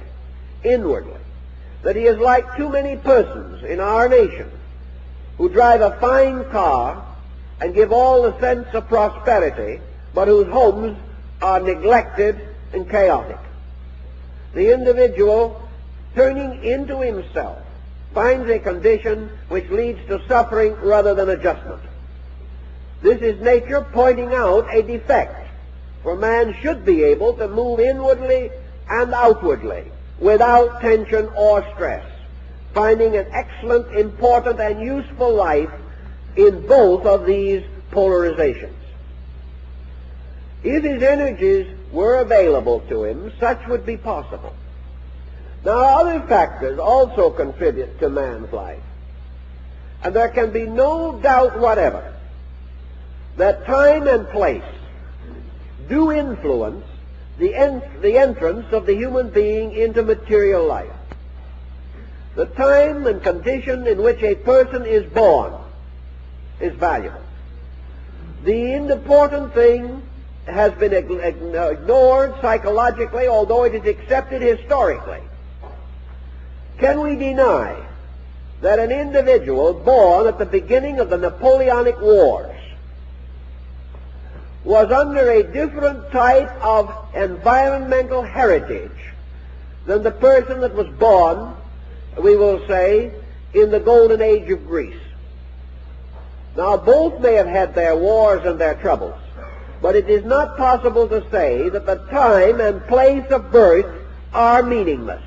inwardly that he is like too many persons in our nation who drive a fine car and give all the sense of prosperity, but whose homes are neglected and chaotic. The individual, turning into himself, finds a condition which leads to suffering rather than adjustment. This is nature pointing out a defect, for man should be able to move inwardly and outwardly without tension or stress, finding an excellent, important, and useful life in both of these polarizations. If his energies were available to him, such would be possible. Now, other factors also contribute to man's life, and there can be no doubt whatever that time and place do influence the entrance of the human being into material life. The time and condition in which a person is born is valuable. The important thing has been ignored psychologically, although it is accepted historically. Can we deny that an individual born at the beginning of the Napoleonic Wars was under a different type of environmental heritage than the person that was born, we will say, in the Golden Age of Greece? Now, both may have had their wars and their troubles, but it is not possible to say that the time and place of birth are meaningless.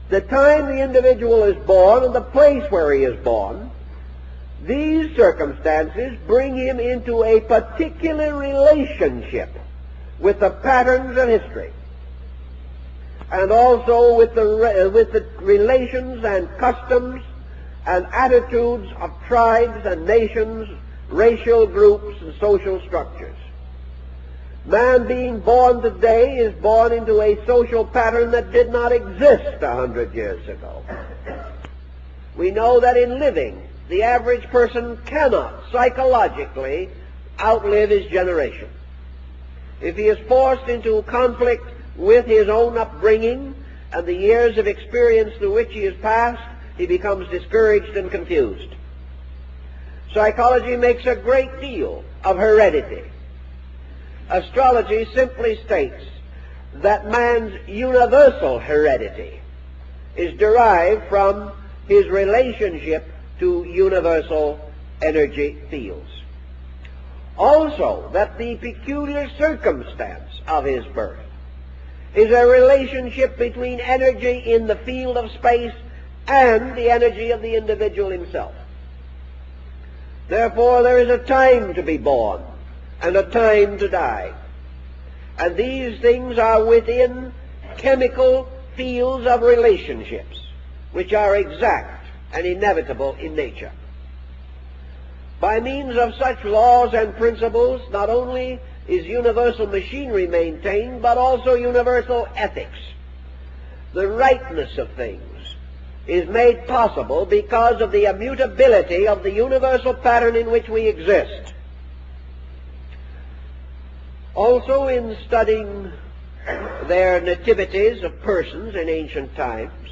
The time the individual is born and the place where he is born, these circumstances bring him into a particular relationship with the patterns of history, and also with the relations and customs and attitudes of tribes and nations, racial groups, and social structures. Man being born today is born into a social pattern that did not exist 100 years ago. We know that in living, the average person cannot psychologically outlive his generation. If he is forced into conflict with his own upbringing and the years of experience through which he has passed, he becomes discouraged and confused. Psychology makes a great deal of heredity. Astrology simply states that man's universal heredity is derived from his relationship to universal energy fields. Also, that the peculiar circumstance of his birth is a relationship between energy in the field of space and the energy of the individual himself. Therefore, there is a time to be born and a time to die. And these things are within chemical fields of relationships, which are exact and inevitable in nature. By means of such laws and principles, not only is universal machinery maintained, but also universal ethics. The rightness of things is made possible because of the immutability of the universal pattern in which we exist. Also, in studying their nativities of persons in ancient times,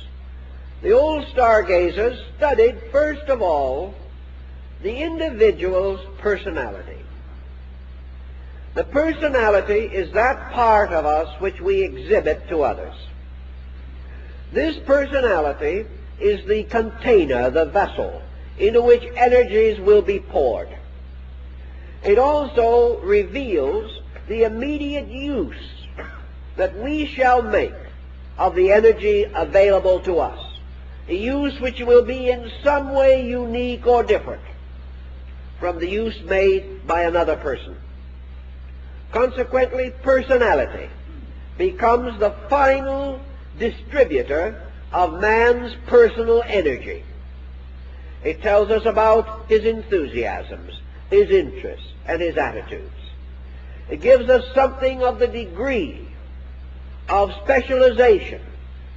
the old stargazers studied, first of all, the individual's personality. The personality is that part of us which we exhibit to others. This personality is the container, the vessel, into which energies will be poured. It also reveals the immediate use that we shall make of the energy available to us, a use which will be in some way unique or different from the use made by another person. Consequently, personality becomes the final distributor of man's personal energy. It tells us about his enthusiasms, his interests, and his attitudes. It gives us something of the degree of specialization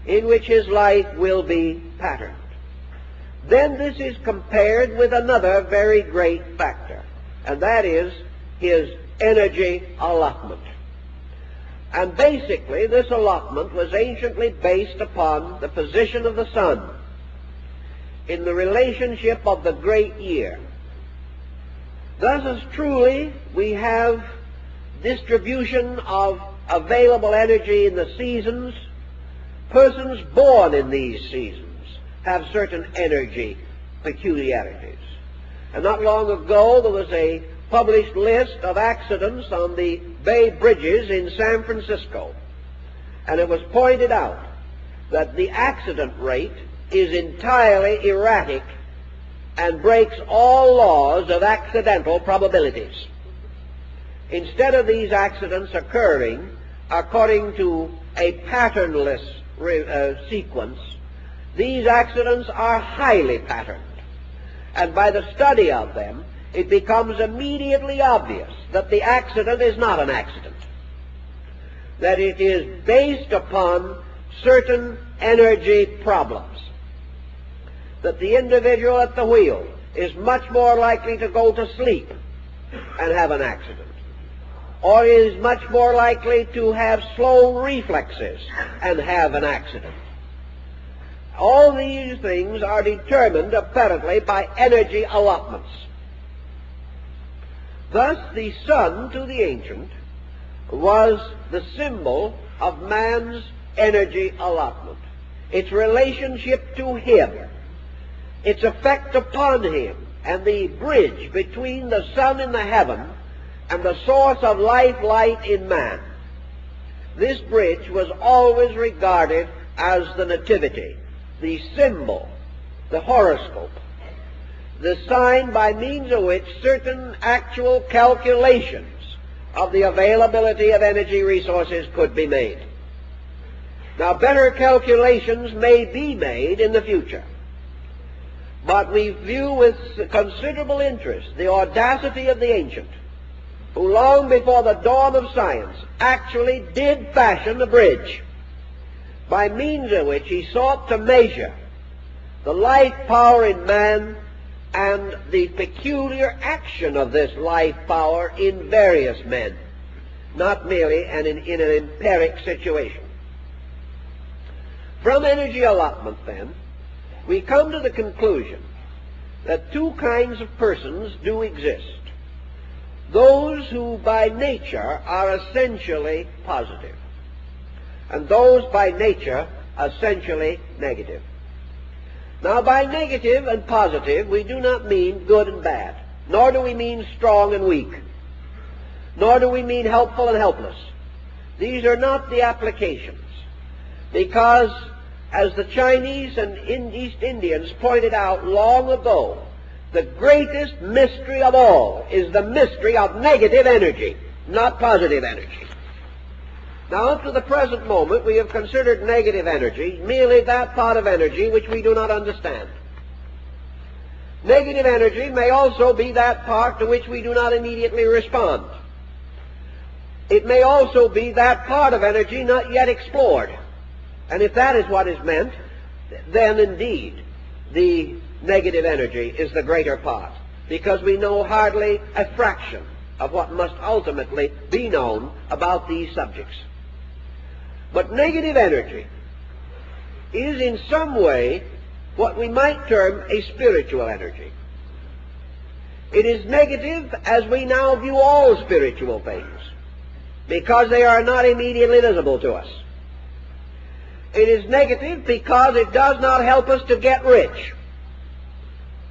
in which his life will be patterned. Then this is compared with another very great factor, and that is his energy allotment. And basically, this allotment was anciently based upon the position of the sun in the relationship of the great year. Thus, as truly we have distribution of available energy in the seasons, persons born in these seasons have certain energy peculiarities. And not long ago there was a published list of accidents on the Bay Bridges in San Francisco, and it was pointed out that the accident rate is entirely erratic and breaks all laws of accidental probabilities. Instead of these accidents occurring according to a patternless sequence, these accidents are highly patterned. And by the study of them, it becomes immediately obvious that the accident is not an accident, that it is based upon certain energy problems, that the individual at the wheel is much more likely to go to sleep and have an accident, or is much more likely to have slow reflexes and have an accident. All these things are determined apparently by energy allotments. Thus the sun to the ancient was the symbol of man's energy allotment, its relationship to him, its effect upon him, and the bridge between the sun in the heaven and the source of life light in man. This bridge was always regarded as the nativity, the symbol, the horoscope, the sign by means of which certain actual calculations of the availability of energy resources could be made. Now, better calculations may be made in the future, but we view with considerable interest the audacity of the ancient, who long before the dawn of science actually did fashion a bridge by means of which he sought to measure the life power in man and the peculiar action of this life power in various men, not merely in an empiric situation. From energy allotment, then, we come to the conclusion that two kinds of persons do exist. Those who by nature are essentially positive, and those by nature essentially negative. Now, by negative and positive, we do not mean good and bad, nor do we mean strong and weak, nor do we mean helpful and helpless. These are not the applications, because, as the Chinese and East Indians pointed out long ago, the greatest mystery of all is the mystery of negative energy, not positive energy. Now, up to the present moment, we have considered negative energy merely that part of energy which we do not understand. Negative energy may also be that part to which we do not immediately respond. It may also be that part of energy not yet explored. And if that is what is meant, then indeed the negative energy is the greater part, because we know hardly a fraction of what must ultimately be known about these subjects. But negative energy is in some way what we might term a spiritual energy. It is negative as we now view all spiritual things, because they are not immediately visible to us. It is negative because it does not help us to get rich.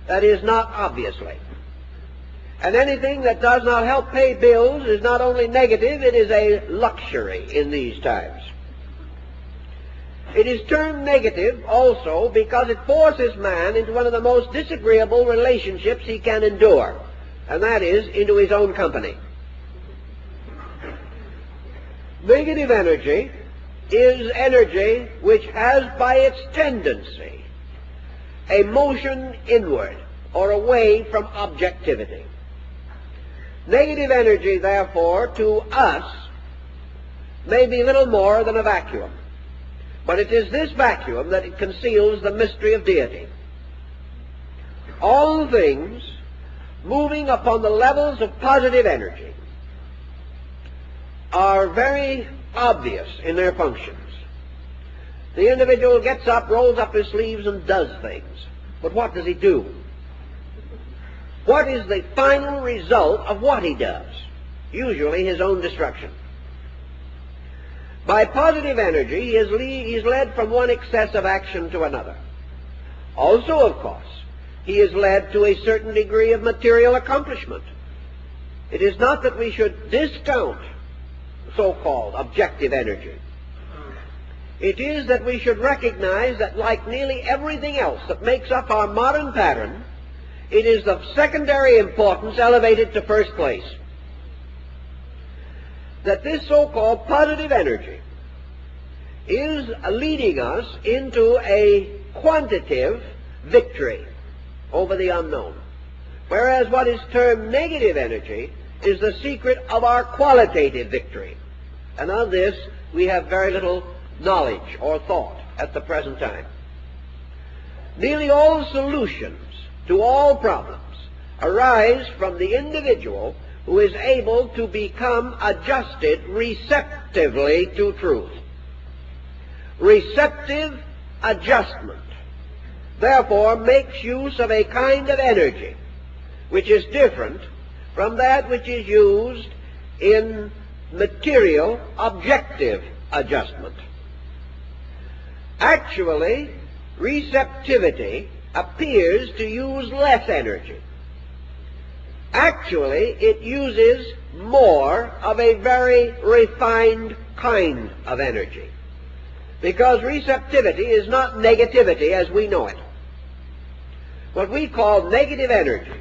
That is, not obviously. And anything that does not help pay bills is not only negative, it is a luxury in these times. It is termed negative also because it forces man into one of the most disagreeable relationships he can endure, and that is into his own company. Negative energy is energy which has by its tendency a motion inward or away from objectivity. Negative energy, therefore, to us may be little more than a vacuum. But it is this vacuum that it conceals the mystery of deity. All things moving upon the levels of positive energy are very obvious in their functions. The individual gets up, rolls up his sleeves, and does things. But what does he do? what is the final result of what he does? Usually his own destruction. By positive energy, he is led from one excess of action to another. Also, of course, he is led to a certain degree of material accomplishment. It is not that we should discount so-called objective energy. It is that we should recognize that, like nearly everything else that makes up our modern pattern, it is of secondary importance elevated to first place. That this so-called positive energy is leading us into a quantitative victory over the unknown, whereas what is termed negative energy is the secret of our qualitative victory. And of this we have very little knowledge or thought at the present time. Nearly all solutions to all problems arise from the individual who is able to become adjusted receptively to truth. Receptive adjustment, therefore, makes use of a kind of energy which is different from that which is used in material objective adjustment. Actually, receptivity appears to use less energy. Actually, it uses more of a very refined kind of energy, because receptivity is not negativity as we know it. What we call negative energy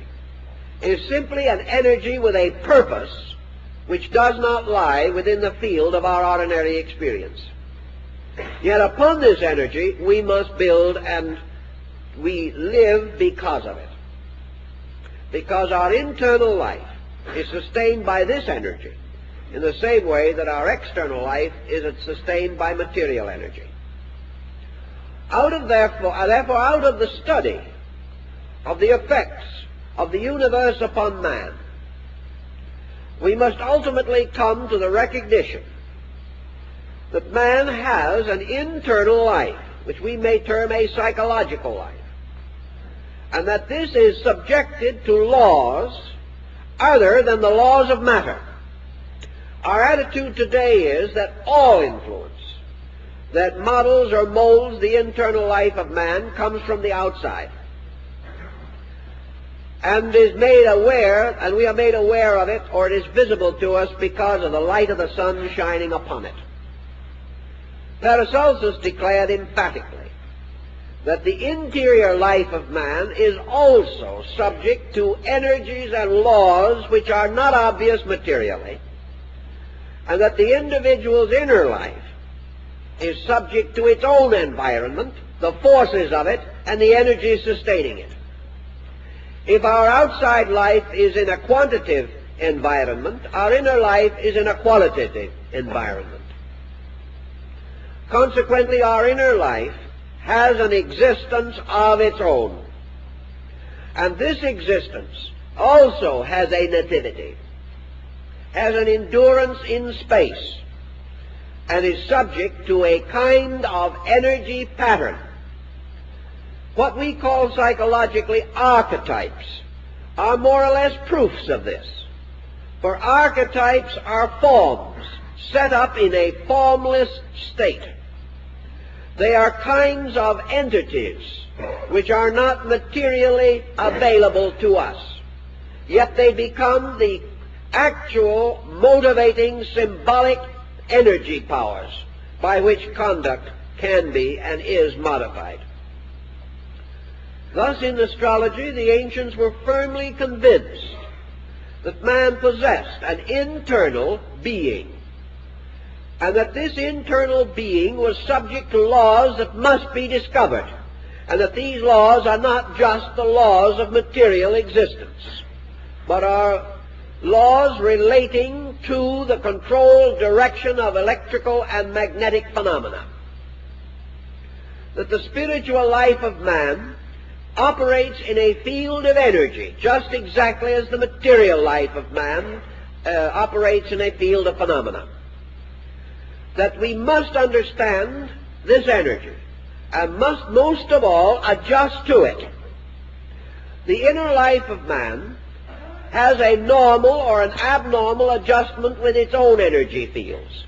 is simply an energy with a purpose which does not lie within the field of our ordinary experience. Yet upon this energy we must build, and we live because of it. Because our internal life is sustained by this energy in the same way that our external life is sustained by material energy. Therefore, out of the study of the effects of the universe upon man, we must ultimately come to the recognition that man has an internal life, which we may term a psychological life, and that this is subjected to laws other than the laws of matter. Our attitude today is that all influence that models or molds the internal life of man comes from the outside, and is made aware, and we are made aware of it, or it is visible to us because of the light of the sun shining upon it. Paracelsus declared emphatically that the interior life of man is also subject to energies and laws which are not obvious materially, and that the individual's inner life is subject to its own environment, the forces of it, and the energies sustaining it. If our outside life is in a quantitative environment, our inner life is in a qualitative environment. Consequently, our inner life has an existence of its own. And this existence also has a nativity, has an endurance in space, and is subject to a kind of energy pattern. What we call psychologically archetypes are more or less proofs of this. For archetypes are forms set up in a formless state. They are kinds of entities which are not materially available to us, yet they become the actual motivating symbolic energy powers by which conduct can be and is modified. Thus, in astrology, the ancients were firmly convinced that man possessed an internal being, and that this internal being was subject to laws that must be discovered, and that these laws are not just the laws of material existence, but are laws relating to the controlled direction of electrical and magnetic phenomena. That the spiritual life of man operates in a field of energy, just exactly as the material life of man operates in a field of phenomena. That we must understand this energy, and must most of all adjust to it. the inner life of man has a normal or an abnormal adjustment with its own energy fields.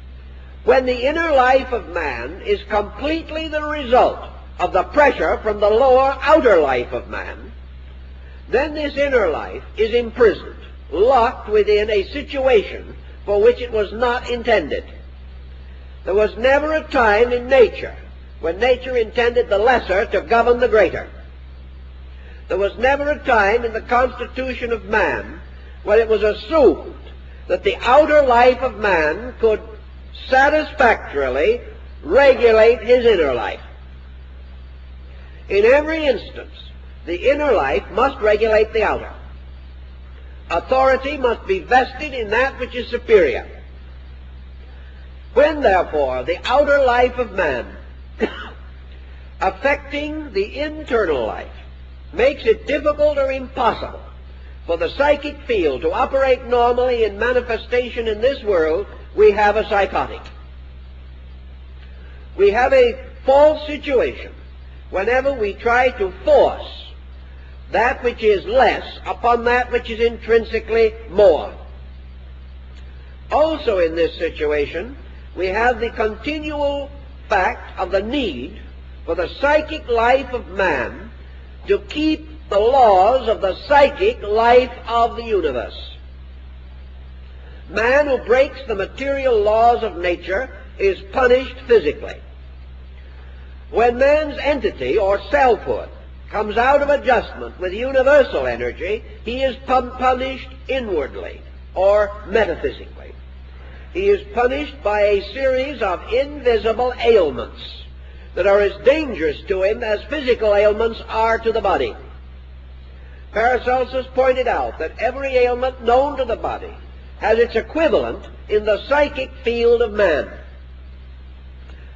When the inner life of man is completely the result of the pressure from the lower outer life of man, then this inner life is imprisoned, locked within a situation for which it was not intended. There was never a time in nature when nature intended the lesser to govern the greater. There was never a time in the constitution of man when it was assumed that the outer life of man could satisfactorily regulate his inner life. In every instance, the inner life must regulate the outer. Authority must be vested in that which is superior. When, therefore, the outer life of man, affecting the internal life, makes it difficult or impossible for the psychic field to operate normally in manifestation in this world, we have a psychotic. We have a false situation whenever we try to force that which is less upon that which is intrinsically more. Also in this situation, we have the continual fact of the need for the psychic life of man to keep the laws of the psychic life of the universe. Man who breaks the material laws of nature is punished physically. When man's entity or selfhood comes out of adjustment with universal energy, he is punished inwardly or metaphysically. He is punished by a series of invisible ailments that are as dangerous to him as physical ailments are to the body. Paracelsus pointed out that every ailment known to the body has its equivalent in the psychic field of man,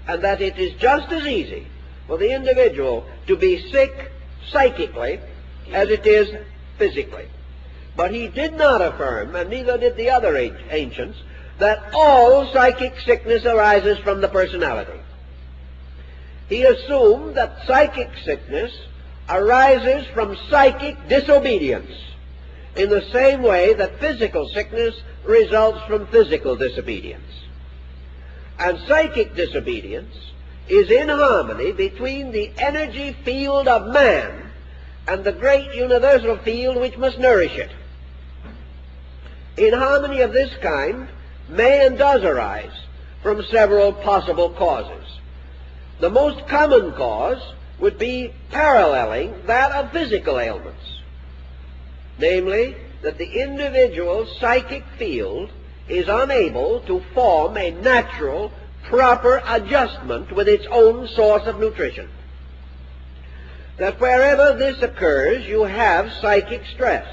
and that it is just as easy for the individual to be sick psychically as it is physically. But he did not affirm, and neither did the other ancients, that all psychic sickness arises from the personality. He assumed that psychic sickness arises from psychic disobedience, in the same way that physical sickness results from physical disobedience. And psychic disobedience is in harmony between the energy field of man and the great universal field which must nourish it. In harmony of this kind may and does arise from several possible causes. The most common cause would be paralleling that of physical ailments, namely that the individual's psychic field is unable to form a natural, proper adjustment with its own source of nutrition. That wherever this occurs, you have psychic stress.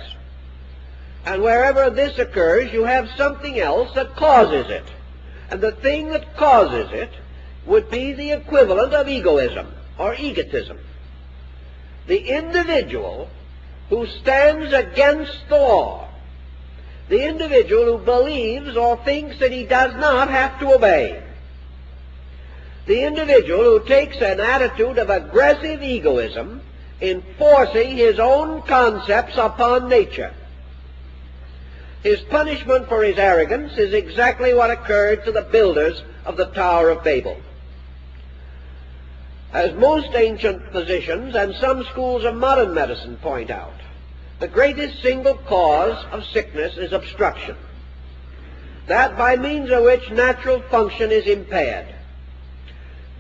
And wherever this occurs, you have something else that causes it. And the thing that causes it would be the equivalent of egoism or egotism. The individual who stands against the law, the individual who believes or thinks that he does not have to obey, the individual who takes an attitude of aggressive egoism in forcing his own concepts upon nature. His punishment for his arrogance is exactly what occurred to the builders of the Tower of Babel. As most ancient physicians and some schools of modern medicine point out, the greatest single cause of sickness is obstruction, that by means of which natural function is impaired.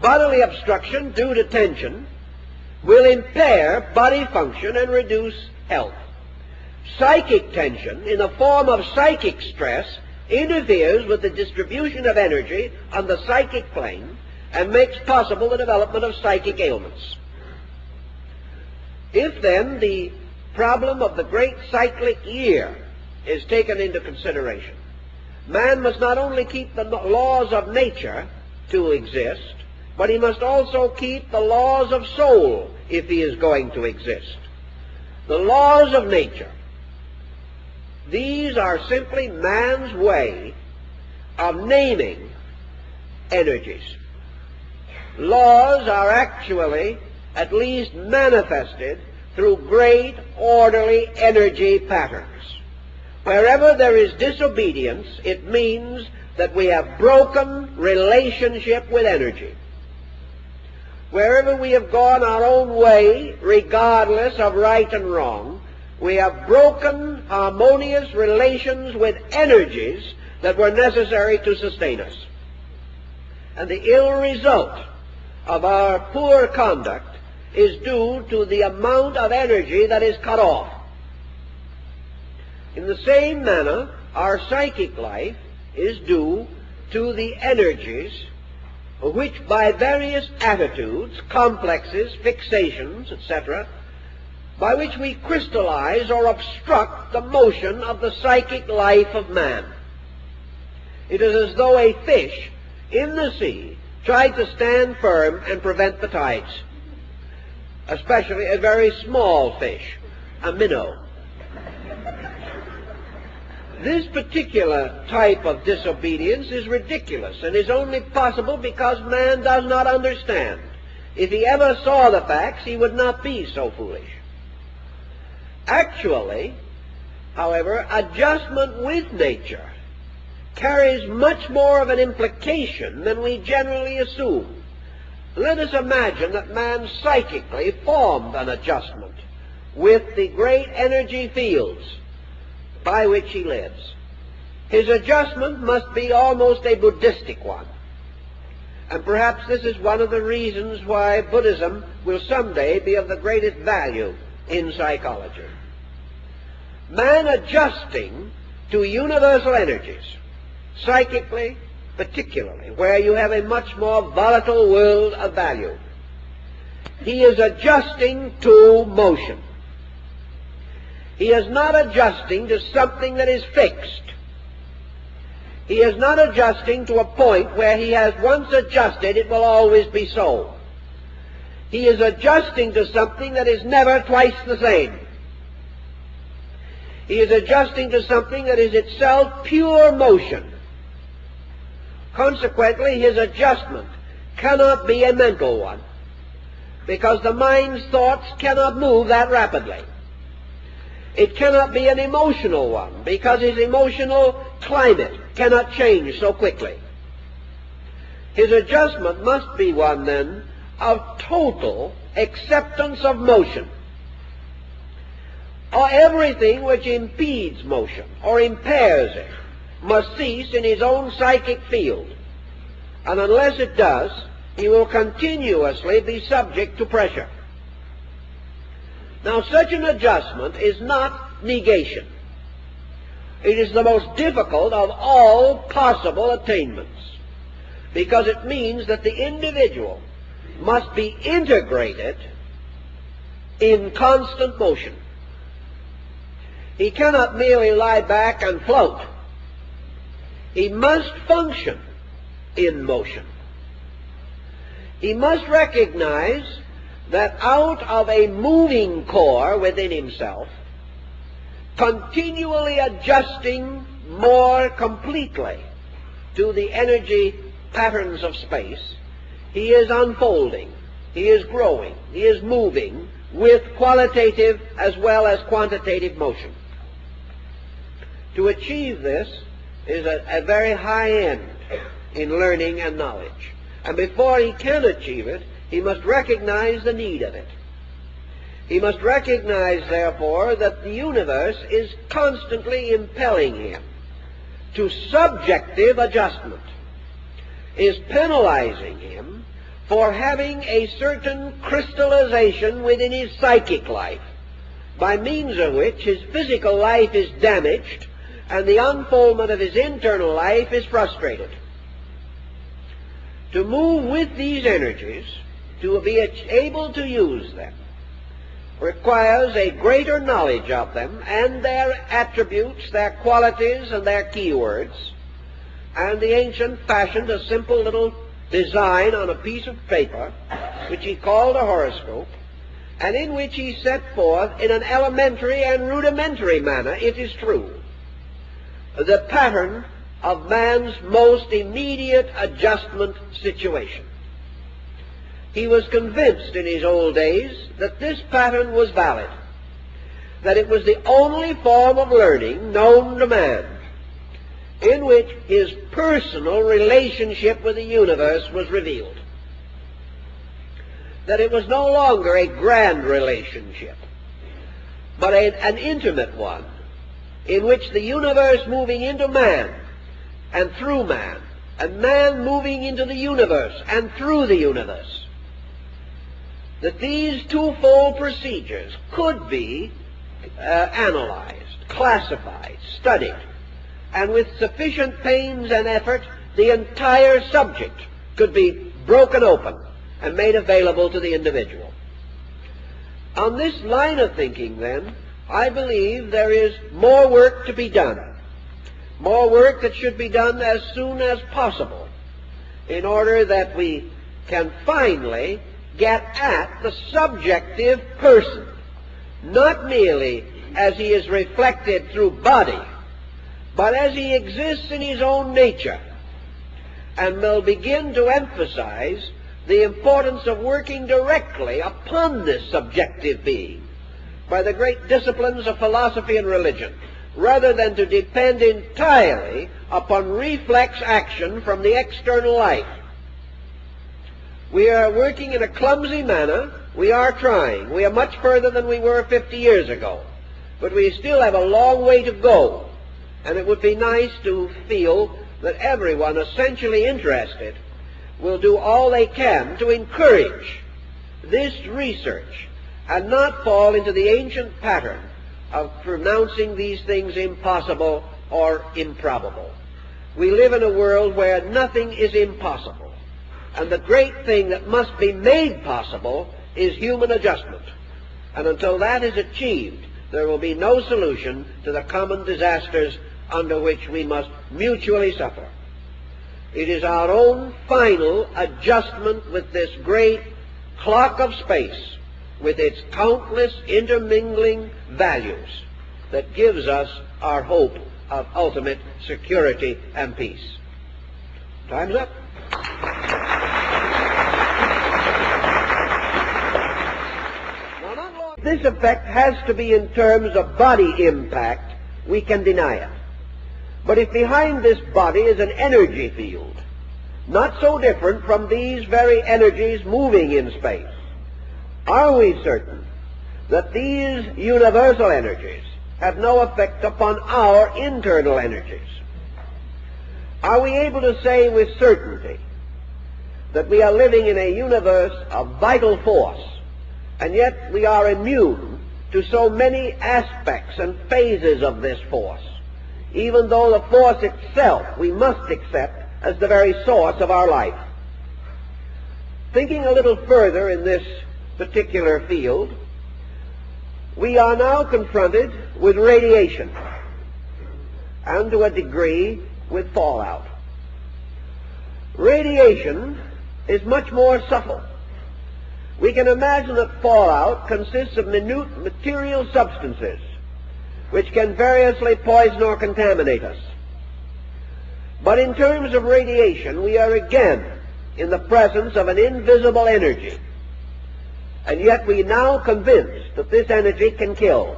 Bodily obstruction due to tension will impair body function and reduce health. Psychic tension in the form of psychic stress interferes with the distribution of energy on the psychic plane and makes possible the development of psychic ailments. If then the problem of the great cyclic year is taken into consideration, man must not only keep the laws of nature to exist, but he must also keep the laws of soul if he is going to exist. The laws of nature, these are simply man's way of naming energies. Laws are actually at least manifested through great orderly energy patterns. Wherever there is disobedience, it means that we have broken relationship with energy. Wherever we have gone our own way, regardless of right and wrong, we have broken harmonious relations with energies that were necessary to sustain us. And the ill result of our poor conduct is due to the amount of energy that is cut off. In the same manner, our psychic life is due to the energies which by various attitudes, complexes, fixations, etc., by which we crystallize or obstruct the motion of the psychic life of man. It is as though a fish in the sea tried to stand firm and prevent the tides, especially a very small fish, a minnow. This particular type of disobedience is ridiculous and is only possible because man does not understand. If he ever saw the facts, he would not be so foolish. Actually, however, adjustment with nature carries much more of an implication than we generally assume. Let us imagine that man psychically formed an adjustment with the great energy fields by which he lives. His adjustment must be almost a Buddhistic one. And perhaps this is one of the reasons why Buddhism will someday be of the greatest value in psychology. Man adjusting to universal energies, psychically particularly, where you have a much more volatile world of value. He is adjusting to motion. He is not adjusting to something that is fixed. He is not adjusting to a point where he has once adjusted, it will always be so. He is adjusting to something that is never twice the same. He is adjusting to something that is itself pure motion. Consequently, his adjustment cannot be a mental one, because the mind's thoughts cannot move that rapidly. It cannot be an emotional one, because his emotional climate cannot change so quickly. His adjustment must be one, then, of total acceptance of motion, or everything which impedes motion or impairs it must cease in his own psychic field, and unless it does, he will continuously be subject to pressure. Now, such an adjustment is not negation. It is the most difficult of all possible attainments, because it means that the individual must be integrated in constant motion. He cannot merely lie back and float. He must function in motion. He must recognize that out of a moving core within himself, continually adjusting more completely to the energy patterns of space, he is unfolding, he is growing, he is moving with qualitative as well as quantitative motion. To achieve this is a very high end in learning and knowledge. And before he can achieve it, he must recognize the need of it. He must recognize, therefore, that the universe is constantly impelling him to subjective adjustment, is penalizing him for having a certain crystallization within his psychic life, by means of which his physical life is damaged and the unfoldment of his internal life is frustrated. To move with these energies, to be able to use them, requires a greater knowledge of them and their attributes, their qualities, and their keywords. And the ancient fashioned a simple little design on a piece of paper, which he called a horoscope, and in which he set forth in an elementary and rudimentary manner, it is true, the pattern of man's most immediate adjustment situation. he was convinced in his old days that this pattern was valid, that it was the only form of learning known to man in which his personal relationship with the universe was revealed, that it was no longer a grand relationship, but an intimate one, in which the universe moving into man and through man, and man moving into the universe and through the universe, that these twofold procedures could be analyzed, classified, studied, and with sufficient pains and effort, the entire subject could be broken open and made available to the individual. On this line of thinking, then, I believe there is more work to be done, more work that should be done as soon as possible, in order that we can finally get at the subjective person, not merely as he is reflected through body, but as he exists in his own nature, and will begin to emphasize the importance of working directly upon this subjective being by the great disciplines of philosophy and religion, rather than to depend entirely upon reflex action from the external life. We are working in a clumsy manner. We are trying. We are much further than we were 50 years ago. But we still have a long way to go. And it would be nice to feel that everyone essentially interested will do all they can to encourage this research and not fall into the ancient pattern of pronouncing these things impossible or improbable. We live in a world where nothing is impossible. And the great thing that must be made possible is human adjustment. And until that is achieved, there will be no solution to the common disasters under which we must mutually suffer. It is our own final adjustment with this great clock of space, with its countless intermingling values, that gives us our hope of ultimate security and peace. Time's up. This effect has to be in terms of body impact. We can deny it. But if behind this body is an energy field, not so different from these very energies moving in space, are we certain that these universal energies have no effect upon our internal energies? Are we able to say with certainty that we are living in a universe of vital force, and yet we are immune to so many aspects and phases of this force, even though the force itself we must accept as the very source of our life? Thinking a little further in this particular field, we are now confronted with radiation, and to a degree with fallout. Radiation is much more subtle. We can imagine that fallout consists of minute material substances which can variously poison or contaminate us. But in terms of radiation, we are again in the presence of an invisible energy, and yet we are now convinced that this energy can kill,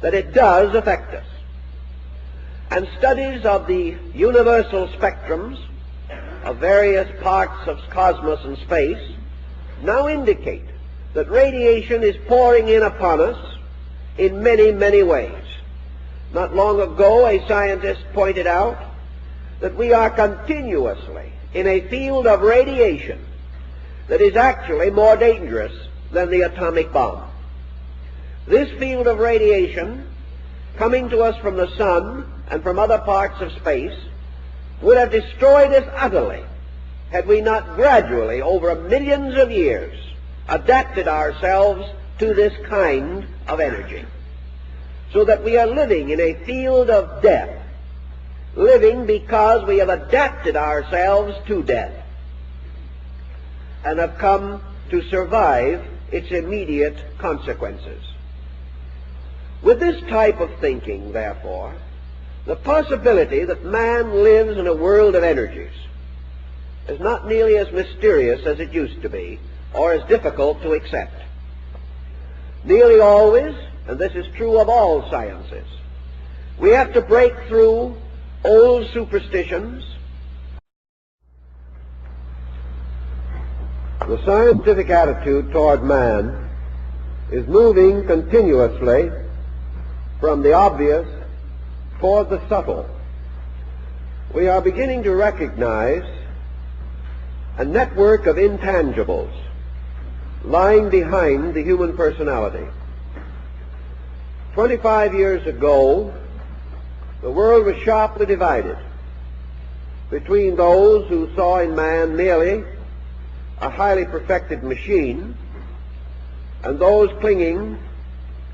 that it does affect us. And studies of the universal spectrums of various parts of cosmos and space now indicate that radiation is pouring in upon us in many, many ways. Not long ago, a scientist pointed out that we are continuously in a field of radiation that is actually more dangerous than the atomic bomb. This field of radiation, coming to us from the sun and from other parts of space, would have destroyed us utterly had we not gradually, over millions of years, adapted ourselves to this kind of energy, so that we are living in a field of death, living because we have adapted ourselves to death and have come to survive its immediate consequences. With this type of thinking, therefore, the possibility that man lives in a world of energies is not nearly as mysterious as it used to be, or as difficult to accept. Nearly always, and this is true of all sciences, we have to break through old superstitions. The scientific attitude toward man is moving continuously from the obvious toward the subtle. We are beginning to recognize a network of intangibles lying behind the human personality. 25 years ago, the world was sharply divided between those who saw in man merely a highly perfected machine and those clinging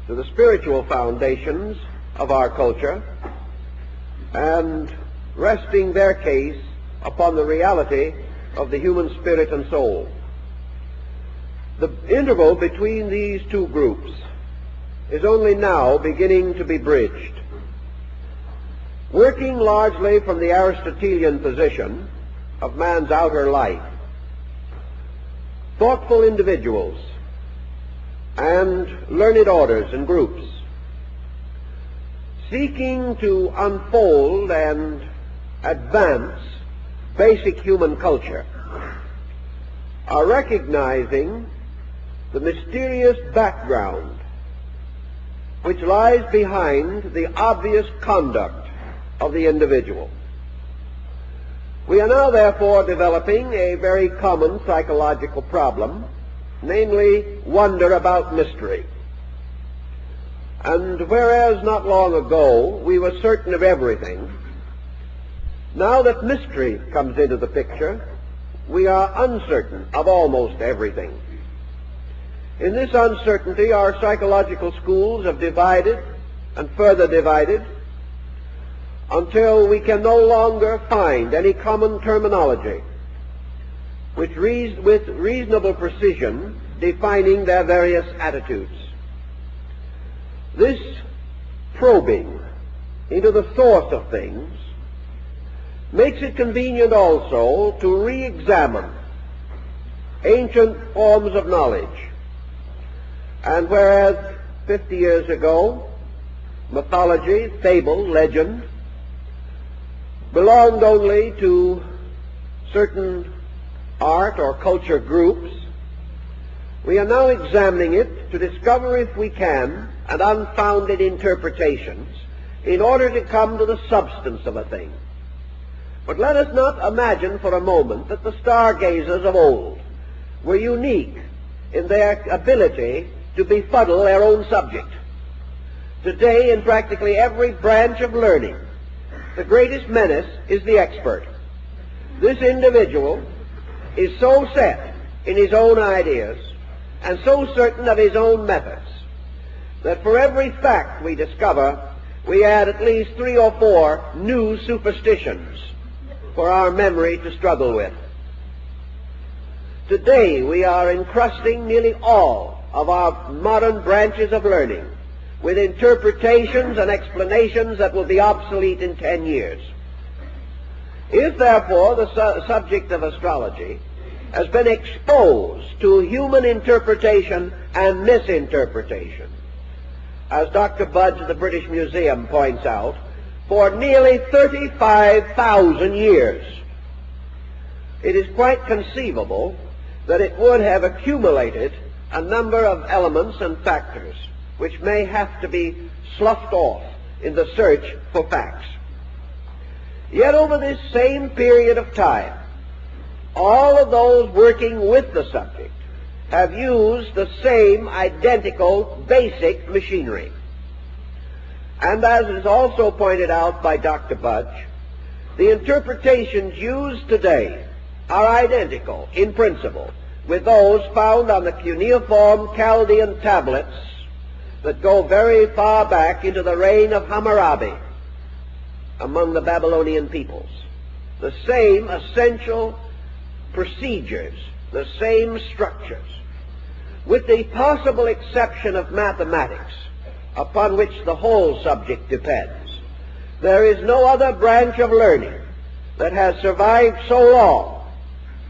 to the spiritual foundations of our culture and resting their case upon the reality of the human spirit and soul. The interval between these two groups is only now beginning to be bridged. Working largely from the Aristotelian position of man's outer life, thoughtful individuals and learned orders and groups seeking to unfold and advance basic human culture are recognizing the mysterious background which lies behind the obvious conduct of the individual. We are now therefore developing a very common psychological problem, namely wonder about mystery. And whereas not long ago we were certain of everything, now that mystery comes into the picture, we are uncertain of almost everything. In this uncertainty, our psychological schools have divided and further divided until we can no longer find any common terminology with reasonable precision defining their various attitudes. This probing into the source of things makes it convenient also to re-examine ancient forms of knowledge. And whereas 50 years ago mythology, fable, legend belonged only to certain art or culture groups, we are now examining it to discover, if we can, an unfounded interpretations in order to come to the substance of a thing. But let us not imagine for a moment that the stargazers of old were unique in their ability to befuddle their own subject. Today, in practically every branch of learning, the greatest menace is the expert. This individual is so set in his own ideas and so certain of his own methods that for every fact we discover, we add at least 3 or 4 new superstitions for our memory to struggle with. Today we are encrusting nearly all of our modern branches of learning with interpretations and explanations that will be obsolete in 10 years. If, therefore, the subject of astrology has been exposed to human interpretation and misinterpretation, as Dr. Budge of the British Museum points out, for nearly 35,000 years, it is quite conceivable that it would have accumulated a number of elements and factors which may have to be sloughed off in the search for facts. Yet over this same period of time, all of those working with the subject have used the same identical basic machinery. And as is also pointed out by Dr. Budge, the interpretations used today are identical in principle with those found on the cuneiform Chaldean tablets that go very far back into the reign of Hammurabi among the Babylonian peoples. The same essential procedures, the same structures, with the possible exception of mathematics, upon which the whole subject depends. There is no other branch of learning that has survived so long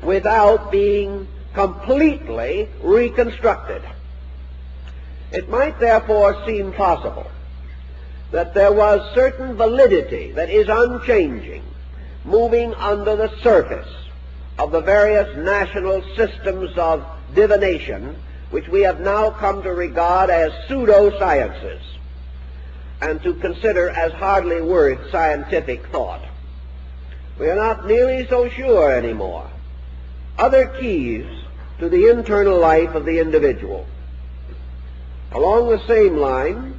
without being completely reconstructed. It might therefore seem possible that there was certain validity that is unchanging, moving under the surface of the various national systems of divination, which we have now come to regard as pseudosciences and to consider as hardly worth scientific thought. We are not nearly so sure anymore. Other keys to the internal life of the individual. Along the same line,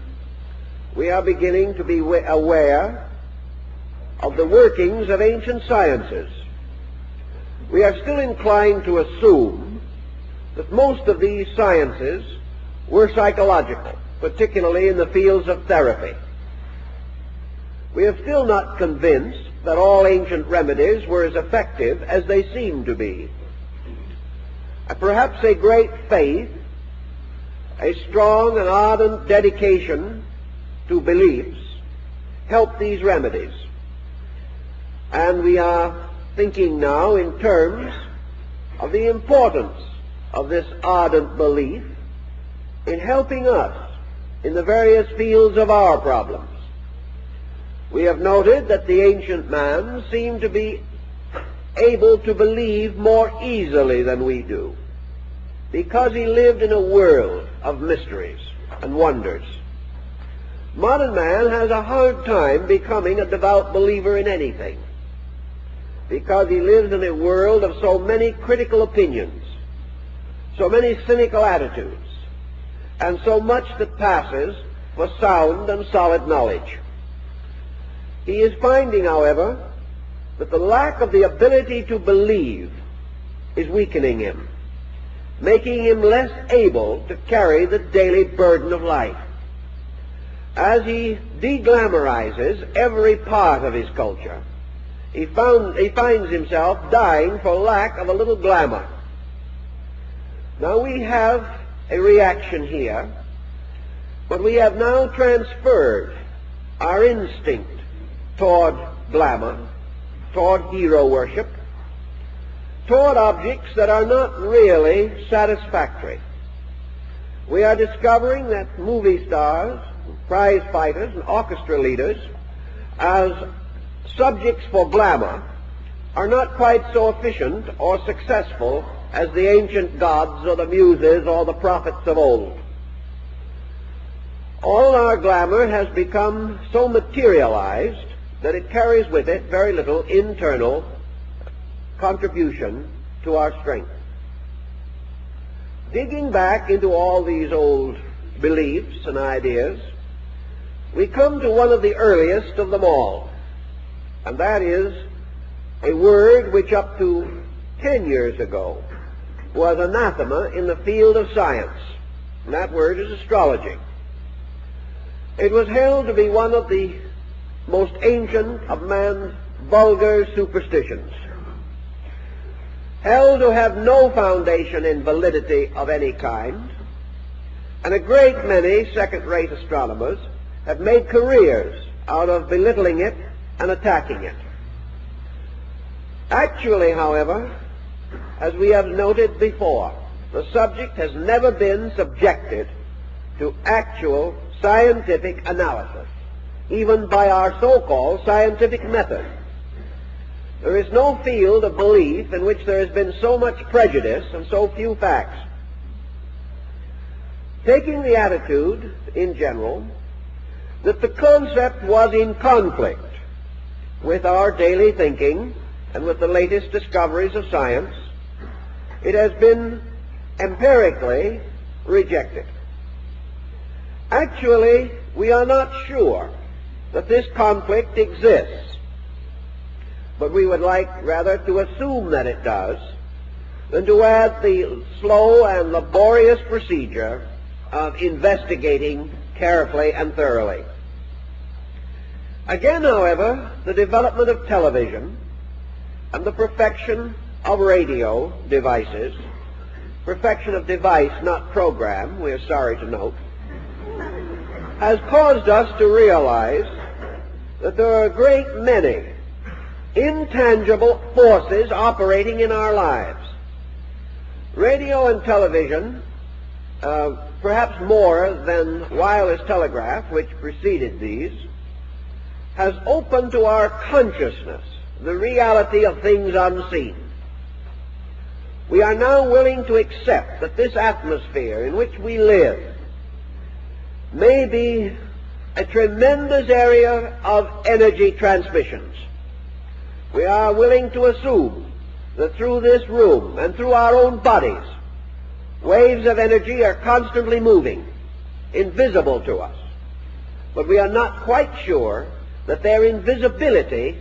we are beginning to be aware of the workings of ancient sciences. We are still inclined to assume that most of these sciences were psychological, particularly in the fields of therapy. We are still not convinced that all ancient remedies were as effective as they seem to be. Perhaps a great faith, a strong and ardent dedication to beliefs help these remedies. And we are thinking now in terms of the importance of this ardent belief in helping us in the various fields of our problems. We have noted that the ancient man seemed to be able to believe more easily than we do, because he lived in a world of mysteries and wonders. Modern man has a hard time becoming a devout believer in anything, because he lives in a world of so many critical opinions, so many cynical attitudes, and so much that passes for sound and solid knowledge. He is finding, however, that the lack of the ability to believe is weakening him, making him less able to carry the daily burden of life. As he deglamorizes every part of his culture, he finds himself dying for lack of a little glamour. Now we have a reaction here, but we have now transferred our instinct toward glamour, toward hero worship, toward objects that are not really satisfactory. We are discovering that movie stars, prize fighters, and orchestra leaders, as subjects for glamour, are not quite so efficient or successful as the ancient gods or the muses or the prophets of old. All our glamour has become so materialized that it carries with it very little internal contribution to our strength. Digging back into all these old beliefs and ideas, we come to one of the earliest of them all, and that is a word which up to 10 years ago was anathema in the field of science, and that word is astrology. It was held to be one of the most ancient of man's vulgar superstitions, held to have no foundation in validity of any kind, and a great many second-rate astronomers have made careers out of belittling it and attacking it. Actually, however, as we have noted before, the subject has never been subjected to actual scientific analysis, even by our so-called scientific method. There is no field of belief in which there has been so much prejudice and so few facts. Taking the attitude, in general, that the concept was in conflict with our daily thinking and with the latest discoveries of science, it has been empirically rejected. Actually, we are not sure that this conflict exists, but we would like rather to assume that it does than to add the slow and laborious procedure of investigating carefully and thoroughly. Again, however, the development of television and the perfection of radio devices, perfection of device, not program, we are sorry to note, has caused us to realize that there are a great many intangible forces operating in our lives. Radio and television, perhaps more than wireless telegraph, which preceded these, has opened to our consciousness the reality of things unseen. We are now willing to accept that this atmosphere in which we live may be a tremendous area of energy transmissions. We are willing to assume that through this room and through our own bodies, waves of energy are constantly moving, invisible to us. But we are not quite sure that their invisibility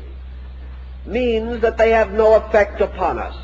means that they have no effect upon us.